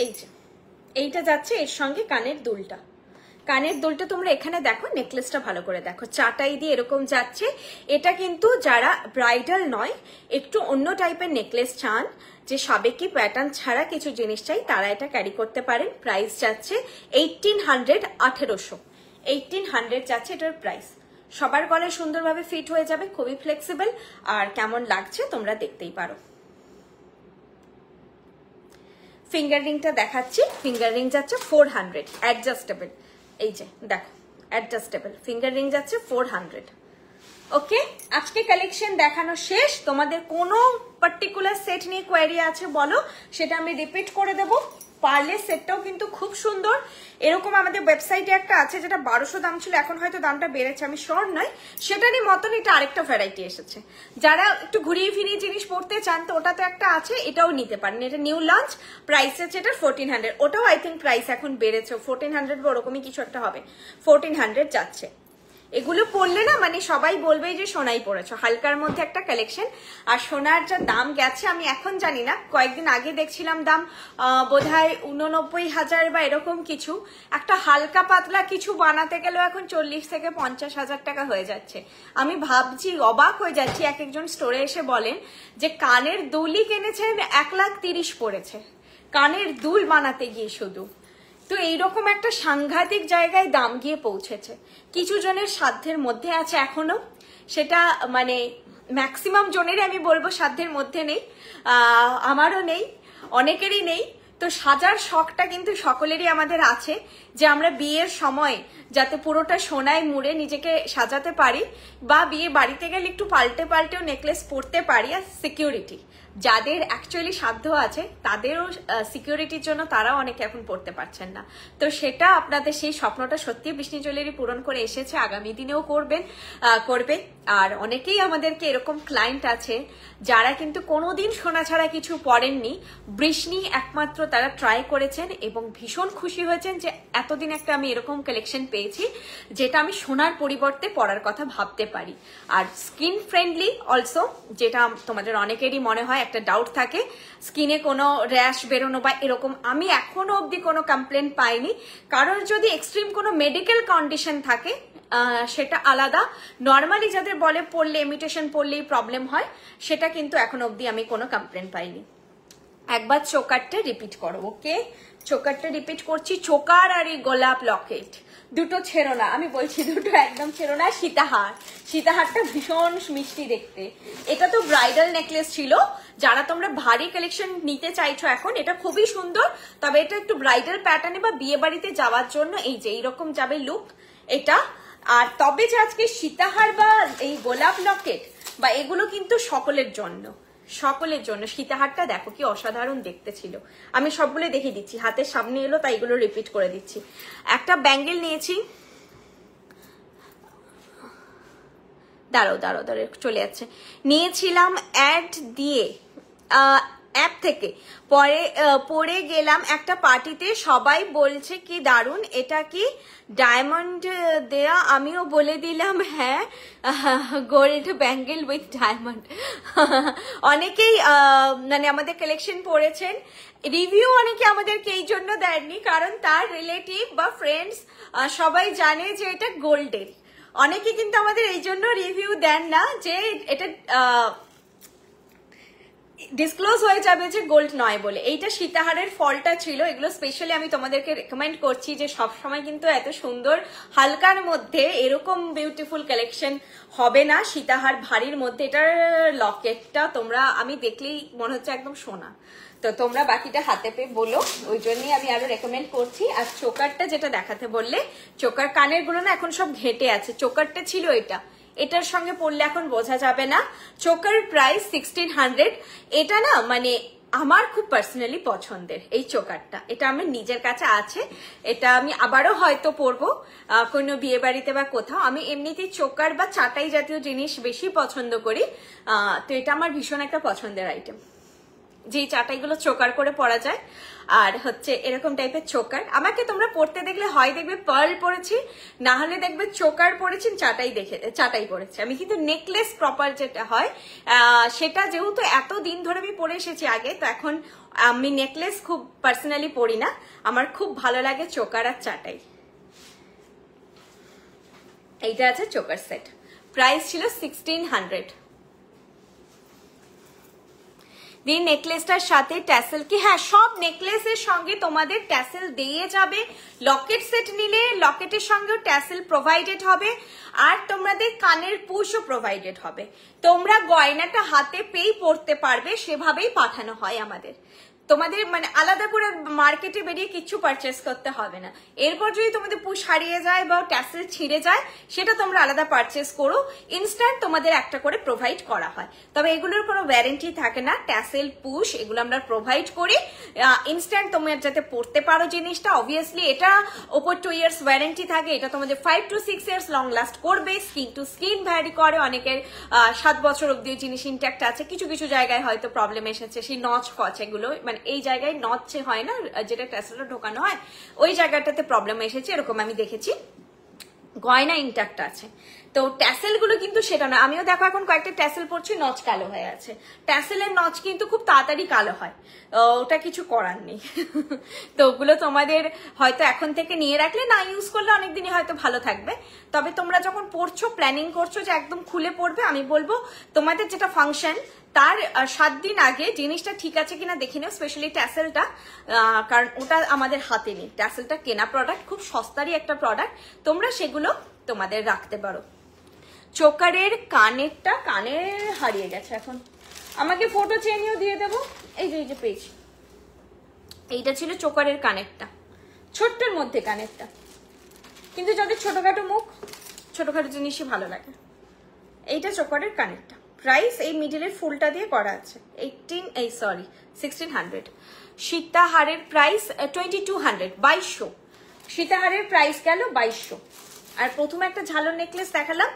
এই যে এইটা যাচ্ছে এর সঙ্গে কানের দুলটা। কানের দুলটা তোমরা এখানে দেখো, নেকলেসটা ভালো করে দেখো, চাটাই দিয়ে এরকম যাচ্ছে। এটা কিন্তু যারা ব্রাইডাল নয়, একটু অন্য টাইপের নেকলেস চান, যে সাবেকি প্যাটার্ন ছাড়া কিছু জিনিস চাই, তারা এটা ক্যারি করতে পারেন। প্রাইস যাচ্ছে 1800, 1800, 1800 যাচ্ছে এটার প্রাইস। সবার গলায় সুন্দরভাবে ফিট হয়ে যাবে, খুবই ফ্লেক্সিবল। আর কেমন লাগছে তোমরা দেখতেই পারো। ফিঙ্গার রিংটা দেখাচ্ছি, ফিঙ্গার রিং যাচ্ছে 400, অ্যাডজাস্টেবল। এই যে দেখো অ্যাডজাস্টেবল ফিঙ্গার রিং যাচ্ছে 400। ওকে, আজকে কালেকশন দেখানো শেষ। তোমাদের কোনো পার্টিকুলার সেট নিয়ে কোয়ারি আছে বলো, সেটা আমি রিপিট করে দেবো। পার্লে সেটটাও কিন্তু খুব সুন্দর। এরকম আমাদের ওয়েবসাইটে একটা আছে যেটা 1200 দাম ছিল, এখন হয়তো দামটা বেড়েছে, আমি শিওর নয়। সেটারই মতন এটা আরেকটা ভ্যারাইটি এসেছে। যারা একটু ঘুরিয়ে ফিরিয়ে জিনিস পড়তে চান তো ওটা তো একটা আছে, এটাও নিতে পারেন। এটা নিউ লঞ্চ, প্রাইস আছে এটা 1400। ওটাও আই থিঙ্ক প্রাইস এখন বেড়েছে, 1400 বা ওরকমই কিছু একটা হবে। 1400 যাচ্ছে। এগুলো পরলে না মানে সবাই বলবে যে সোনাই পরেছো, হালকার মধ্যে একটা কালেকশন। আর সোনার যা দাম গেছে আমি এখন জানি না, কয়েকদিন আগে দেখছিলাম দাম বোধহয় 89,000 বা এরকম কিছু। একটা হালকা পাতলা কিছু বানাতে গেলেও এখন 40 থেকে 50,000 টাকা হয়ে যাচ্ছে। আমি ভাবছি, অবাক হয়ে যাচ্ছি, এক একজন স্টোরে এসে বলেন যে কানের দুলই কিনেছেন 1,30,000 পড়েছে, কানের দুল বানাতে গিয়ে শুধু। তো এইরকম একটা সাংঘাতিক জায়গায় দাম গিয়ে পৌঁছেছে। কিছু জনের সাধ্যের মধ্যে আছে এখনো, সেটা মানে ম্যাক্সিমাম জনেরই আমি বলবো সাধ্যের মধ্যে নেই, আমারও নেই, অনেকেরই নেই। তো সাজার শখটা কিন্তু সকলেরই আমাদের আছে, যে আমরা বিয়ের সময় যাতে পুরোটা সোনায় মুড়ে নিজেকে সাজাতে পারি, বা বিয়ে বাড়িতে গেলে একটু পাল্টে পাল্টেও নেকলেস পরতে পারি। আর সিকিউরিটি, যাদের অ্যাকচুয়ালি সাধ্য আছে তাদেরও সিকিউরিটির জন্য তারাও অনেকে এখন পড়তে পারছেন না। তো সেটা আপনাদের সেই স্বপ্নটা সত্যি বৃষ্ণি জুয়েলারি পূরণ করে এসেছে, আগামী দিনেও করবে। আর অনেকেই আমাদেরকে এরকম ক্লায়েন্ট আছে যারা কিন্তু কোনোদিন সোনা ছাড়া কিছু পড়েননি, বৃষ্ণি একমাত্র তারা ট্রাই করেছেন এবং ভীষণ খুশি হয়েছেন যে এতদিন একটা আমি এরকম কালেকশন পেয়েছি যেটা আমি সোনার পরিবর্তে পরার কথা ভাবতে পারি। আর স্কিন ফ্রেন্ডলি অলসো, যেটা তোমাদের অনেকেরই মনে হয় একটা ডাউট থাকে স্কিনে কোনো র্যাশ বেরোনো বা এরকম, আমি এখনো অবধি কোনো কমপ্লেন পাইনি। কারণ যদি এক্সট্রিম কোনো মেডিকেল কন্ডিশন থাকে সেটা আলাদা, নর্মালি যাদের বলে পড়লে ইমিটেশন পড়লেই প্রবলেম হয়, সেটা কিন্তু এখন অবধি আমি কোনো কমপ্লেন পাইনি। একবার চোকারটা রিপিট করো। ওকে, চোকারটা রিপিট করছি। চোকার আর এই গোলাপ লকেট দুটো ছেড়ো না, আমি বলছি দুটো একদম ছেড়ো না। সীতাহারটা ভীষণ মিষ্টি দেখতে। এটা তো ব্রাইডাল নেকলেস ছিল, যারা তোমরা ভারী কালেকশন নিতে চাইছো এখন, এটা খুবই সুন্দর। তবে এটা একটু ব্রাইডাল প্যাটার্নে বা বিয়ে বাড়িতে যাওয়ার জন্য এই যে এইরকম যাবে লুক এটা। আর তবে যে আজকে সীতাহার বা এই গোলাপ লকেট বা এগুলো কিন্তু সকলের জন্য, সকলের জন্য। সীতাহারটা দেখো কি অসাধারণ দেখতে ছিল। আমি সবগুলো দেখিয়ে দিচ্ছি, হাতের সামনে এলো তাই এগুলো রিপিট করে দিচ্ছি। একটা ব্যাঙ্গেল নিয়েছি, দাঁড়াও চলে যাচ্ছে, নিয়েছিলাম অ্যাড দিয়ে অ্যাপ থেকে, পরে গেলাম একটা পার্টিতে, সবাই বলছে কি দারুণ, এটা কি ডায়মন্ড দেয়া? আমিও বলে দিলাম হ্যাঁ, গোল্ড ব্যাঙ্গেল উইথ ডায়মন্ড। অনেকেই মানে আমাদের কালেকশন পড়েছেন, রিভিউ অনেকে আমাদেরকে এই জন্য দেননি কারণ তার রিলেটিভ বা ফ্রেন্ডস সবাই জানে যে এটা গোল্ডের। অনেকে কিন্তু আমাদের এই জন্য রিভিউ দেন না যে এটা ডিসক্লোজ হয়ে যাবে যে গোল্ড নয় বলে। এইটা সীতাহারের ফলটা ছিল। এগুলো স্পেশালি আমি তোমাদেরকে রেকমেন্ড করছি যে সবসময় কিন্তু এত সুন্দর হালকার মধ্যে এরকম বিউটিফুল কালেকশন হবে না। সীতাহার ভারীর মধ্যে এটার লকেটটা তোমরা, আমি দেখলেই মনে হচ্ছে একদম সোনা। তো তোমরা বাকিটা হাতে পেয়ে বলো, ওই জন্যই আমি আরো রেকমেন্ড করছি। আর চোকারটা যেটা দেখাতে বললে, চোকার কানের গুলো না এখন সব ঘেটে আছে, চোকারটা ছিল এটা, এটার সঙ্গে পড়লে এখন বোঝা যাবে না। Choker price 1600। এটা না মানে আমার খুব পার্সোনালি পছন্দের এই চোকারটা, এটা আমার নিজের কাছে আছে। এটা আমি আবারও হয়তো পরবো কোনো বিয়ে বাড়িতে বা কোথাও। আমি এমনিতেই চোকার বা চাটাই জাতীয় জিনিস বেশি পছন্দ করি। তো এটা আমার ভীষণ একটা পছন্দের আইটেম, যেই চাটাইগুলো চোকার করে পরা যায়। আর হচ্ছে এরকম টাইপের চোকার। আমাকে তোমরা পরতে দেখলে হয় দেখবে পার্ল পরেছি, না হলে দেখবে চোকার পরেছি, চাটাই পরেছি। আমি কিন্তু নেকলেস প্রপার যেটা হয় সেটা যেহেতু এত দিন ধরে আমি পরে এসেছি আগে, তো এখন আমি নেকলেস খুব পার্সোনালি পরি না, আমার খুব ভালো লাগে চোকার আর চাটাই। এইটা আছে চোকার সেট, প্রাইস ছিল 1600। দিয়ে নেকলেসটার সাথে ট্যাসেল কি, হ্যাঁ সব নেকলেসের সঙ্গে তোমাদের ট্যাসেল দিয়ে যাবে। লকেট সেট নিলে লকেটের সঙ্গেও ট্যাসেল প্রোভাইডেড হবে, আর তোমাদের কানের পুশও প্রোভাইডেড হবে। তোমরা গয়নাটা হাতে পেয়েই পরতে পারবে, সেভাবেই পাঠানো হয় আমাদের। তোমাদের মানে আলাদা করে মার্কেটে বেরিয়ে কিছু পারচেস করতে হবে না। এরপর যদি তোমাদের পুশ হারিয়ে যায় বা ট্যাসেল ছিঁড়ে যায়, সেটা তোমরা আলাদা পারচেস করো, ইনস্ট্যান্ট তোমাদের একটা করে প্রোভাইড করা হয়। তবে এগুলোর কোনো ওয়ারেন্টি থাকে না, ট্যাসেল পুশ এগুলো আমরা প্রোভাইড করি ইনস্ট্যান্ট তোমরা যাতে পড়তে পারো জিনিসটা। অবভিয়াসলি এটা ওপর 2 ইয়ার্স ওয়ারেন্টি থাকে, এটা তোমাদের 5 to 6 ইয়ার্স লং লাস্ট করবে। স্কিন টু স্কিন ভ্যারি করে, অনেকের 7 বছর অব্দি জিনিস ইনট্যাক্ট আছে, কিছু কিছু জায়গায় হয়তো প্রবলেম এসেছে, সেই নচ ফচ এগুলো মানে এই জায়গায় নচে হয় না, যেটা ট্যাসেলটা ঢোকানো হয় ওই জায়গাটাতে প্রবলেম এসেছে, এরকম আমি দেখেছি। গয়না ইনট্যাক্ট আছে, তো ট্যাসেল গুলো কিন্তু সেটা না। আমিও দেখো এখন কয়েকটা ট্যাসেল পরছি, নচ কালো হয়ে আছে। ট্যাসেলের নচ কিন্তু খুব তাড়াতাড়ি কালো হয়, ওটা কিছু করার নেই। তো ওগুলো তোমাদের হয়তো এখন থেকে নিয়ে রাখলে, না ইউজ করলে অনেকদিনই হয়তো ভালো থাকবে। তবে তোমরা যখন পড়ছো, প্ল্যানিং করছো যে একদম খুলে পড়বে, আমি বলবো তোমাদের যেটা ফাংশন তার 7 দিন আগে জিনিসটা ঠিক আছে কিনা দেখে নিও, স্পেশালি ট্যাসেলটা, কারণ ওটা আমাদের হাতে নেই। ট্যাসেলটা কেনা প্রোডাক্ট, খুব সস্তারই একটা প্রোডাক্ট, তোমরা সেগুলো তোমাদের রাখতে পারো। চোকারের কানেরটা, কানের হারিয়ে গেছে এখন, আমাকে ফটো চেঞ্জও দিয়ে দেবো। এই যে পেয়েছি, এইটা ছিল চোকারের কানেরটা, ছোট্টের মধ্যে কানেরটা, কিন্তু যাদের ছোটখাটো মুখ, ছোটখাটো জিনিসই ভালো লাগে। এইটা চোকারের কানেরটা, প্রাইস এই মিডিলের ফুলটা দিয়ে করা আছে 1600। সীতাহারের প্রাইস 2200, 2200। সীতাহারের প্রাইস গেল 2200। আর প্রথমে একটা ঝালর নেকলেস দেখালাম,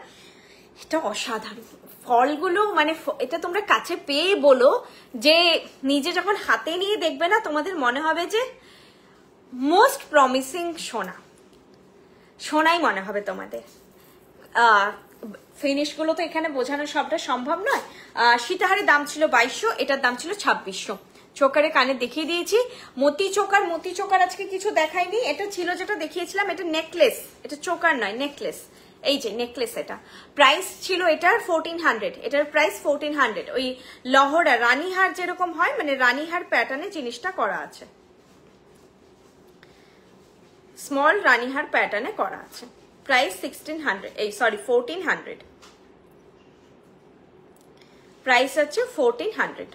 এটা অসাধারণ। ফলগুলো মানে এটা তোমরা কাছে পেয়ে বলো যে নিজে যখন হাতে নিয়ে দেখবে না, তোমাদের মনে হবে যে মোস্ট প্রমিসিং সোনা, সোনাই মনে হবে তোমাদের। ফিনিশ গুলো তো এখানে বোঝানো সবটা সম্ভব নয়। সীতাহারের দাম ছিল 2200, এটার দাম ছিল 2600। চোকারে কানে দেখিয়ে দিয়েছি। মতি চোকার আজকে কিছু দেখাইনি, এটা ছিল যেটা দেখিয়েছিলাম, এটা নেকলেস, এটা চোকার নয় নেকলেস। এই যে নেকলেস, এটা প্রাইস ছিল এটার 1400, এটার প্রাইস 1400। ওই লহরা রানীহার যেরকম হয়, মানে রানীহার প্যাটার্নে জিনিসটা করা আছে, স্মল রানীহার প্যাটার্নে করা আছে। প্রাইস 1400, প্রাইস হচ্ছে 1400।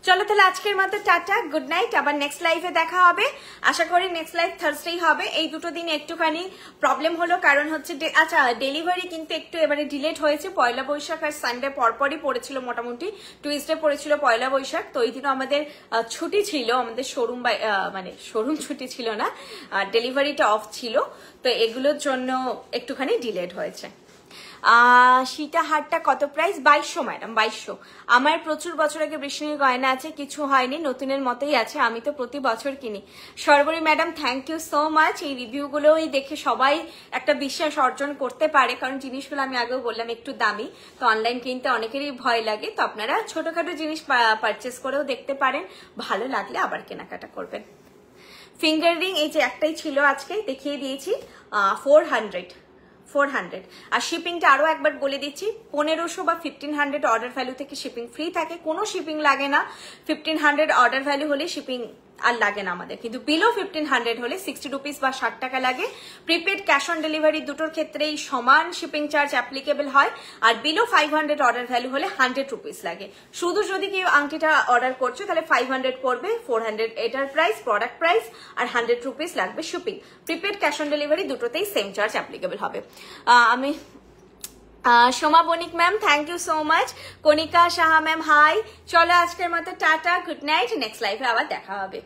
চলো তাহলে আজকের মতো টাটা, গুড নাইট। আবার নেক্সট লাইভে দেখা হবে, আশা করি নেক্সট লাইভ থার্সডে হবে। এই দুটো দিন একটুখানি প্রবলেম হলো, কারণ হচ্ছে আচ্ছা ডেলিভারি কিন্তু একটু এবারে ডিলেট হয়েছে। পয়লা বৈশাখ আর সানডে পরপরই পড়েছিল, মোটামুটি টুইসডে পড়েছিল পয়লা বৈশাখ, তো ওই দিনও আমাদের ছুটি ছিল, আমাদের শোরুম মানে শোরুম ছুটি ছিল না, ডেলিভারিটা অফ ছিল, তো এগুলোর জন্য একটুখানি ডিলেট হয়েছে। সীতাহারটা কত প্রাইস? 2200 ম্যাডাম, 2200। আমার প্রচুর বছর আগে বৃষ্ণির গয়না আছে, কিছু হয়নি, নতুনের মতোই আছে, আমি তো প্রতি বছর কিনি। Sarbari madam thank you so much. এই রিভিউগুলোই দেখে সবাই একটা বিশ্বাস অর্জন করতে পারে, কারণ জিনিসগুলো আমি আগেও বললাম একটু দামি, তো অনলাইন কিনতে অনেকেরই ভয় লাগে। তো আপনারা ছোটখাটো জিনিস পারচেস করেও দেখতে পারেন, ভালো লাগলে আবার কেনাকাটা করবেন। ফিঙ্গার রিং এই যে একটাই ছিল আজকে, দেখিয়ে দিয়েছি, 400। আর শিপিংটা আরো একবার বলে দিচ্ছি, 1500 বা 1500 অর্ডার ভ্যালু থেকে শিপিং ফ্রি থাকে, কোনো শিপিং লাগে না। 1500 অর্ডার ভ্যালু হলে শিপিং আর লাগে না আমাদের, কিন্তু বিলো 1500 হলে 60 রুপিস বা 60 টাকা লাগে। প্রিপেড ক্যাশ অন ডেলিভারি দুটোর ক্ষেত্রেই সমান শিপিং চার্জ অ্যাপ্লিকেবল হয়, আর বিলো 500 অর্ডার ভ্যালু হলে 100 রুপিস লাগে। শুধু যদি কেউ আংটিটা অর্ডার করছো তাহলে 500 পড়বে, 400 এটার প্রাইস, প্রোডাক্ট প্রাইস, আর 100 রুপিস লাগবে shipping. Prepaid cash on delivery দুটোতেই সেম চার্জ অ্যাপ্লিকেবল হবে। আমি Soma Banik ma'am thank you so much. Kanika Saha ma'am hi. চলো আজকের মতো টাটা, গুড নাইট, নেক্সট লাইভে আবার দেখা হবে।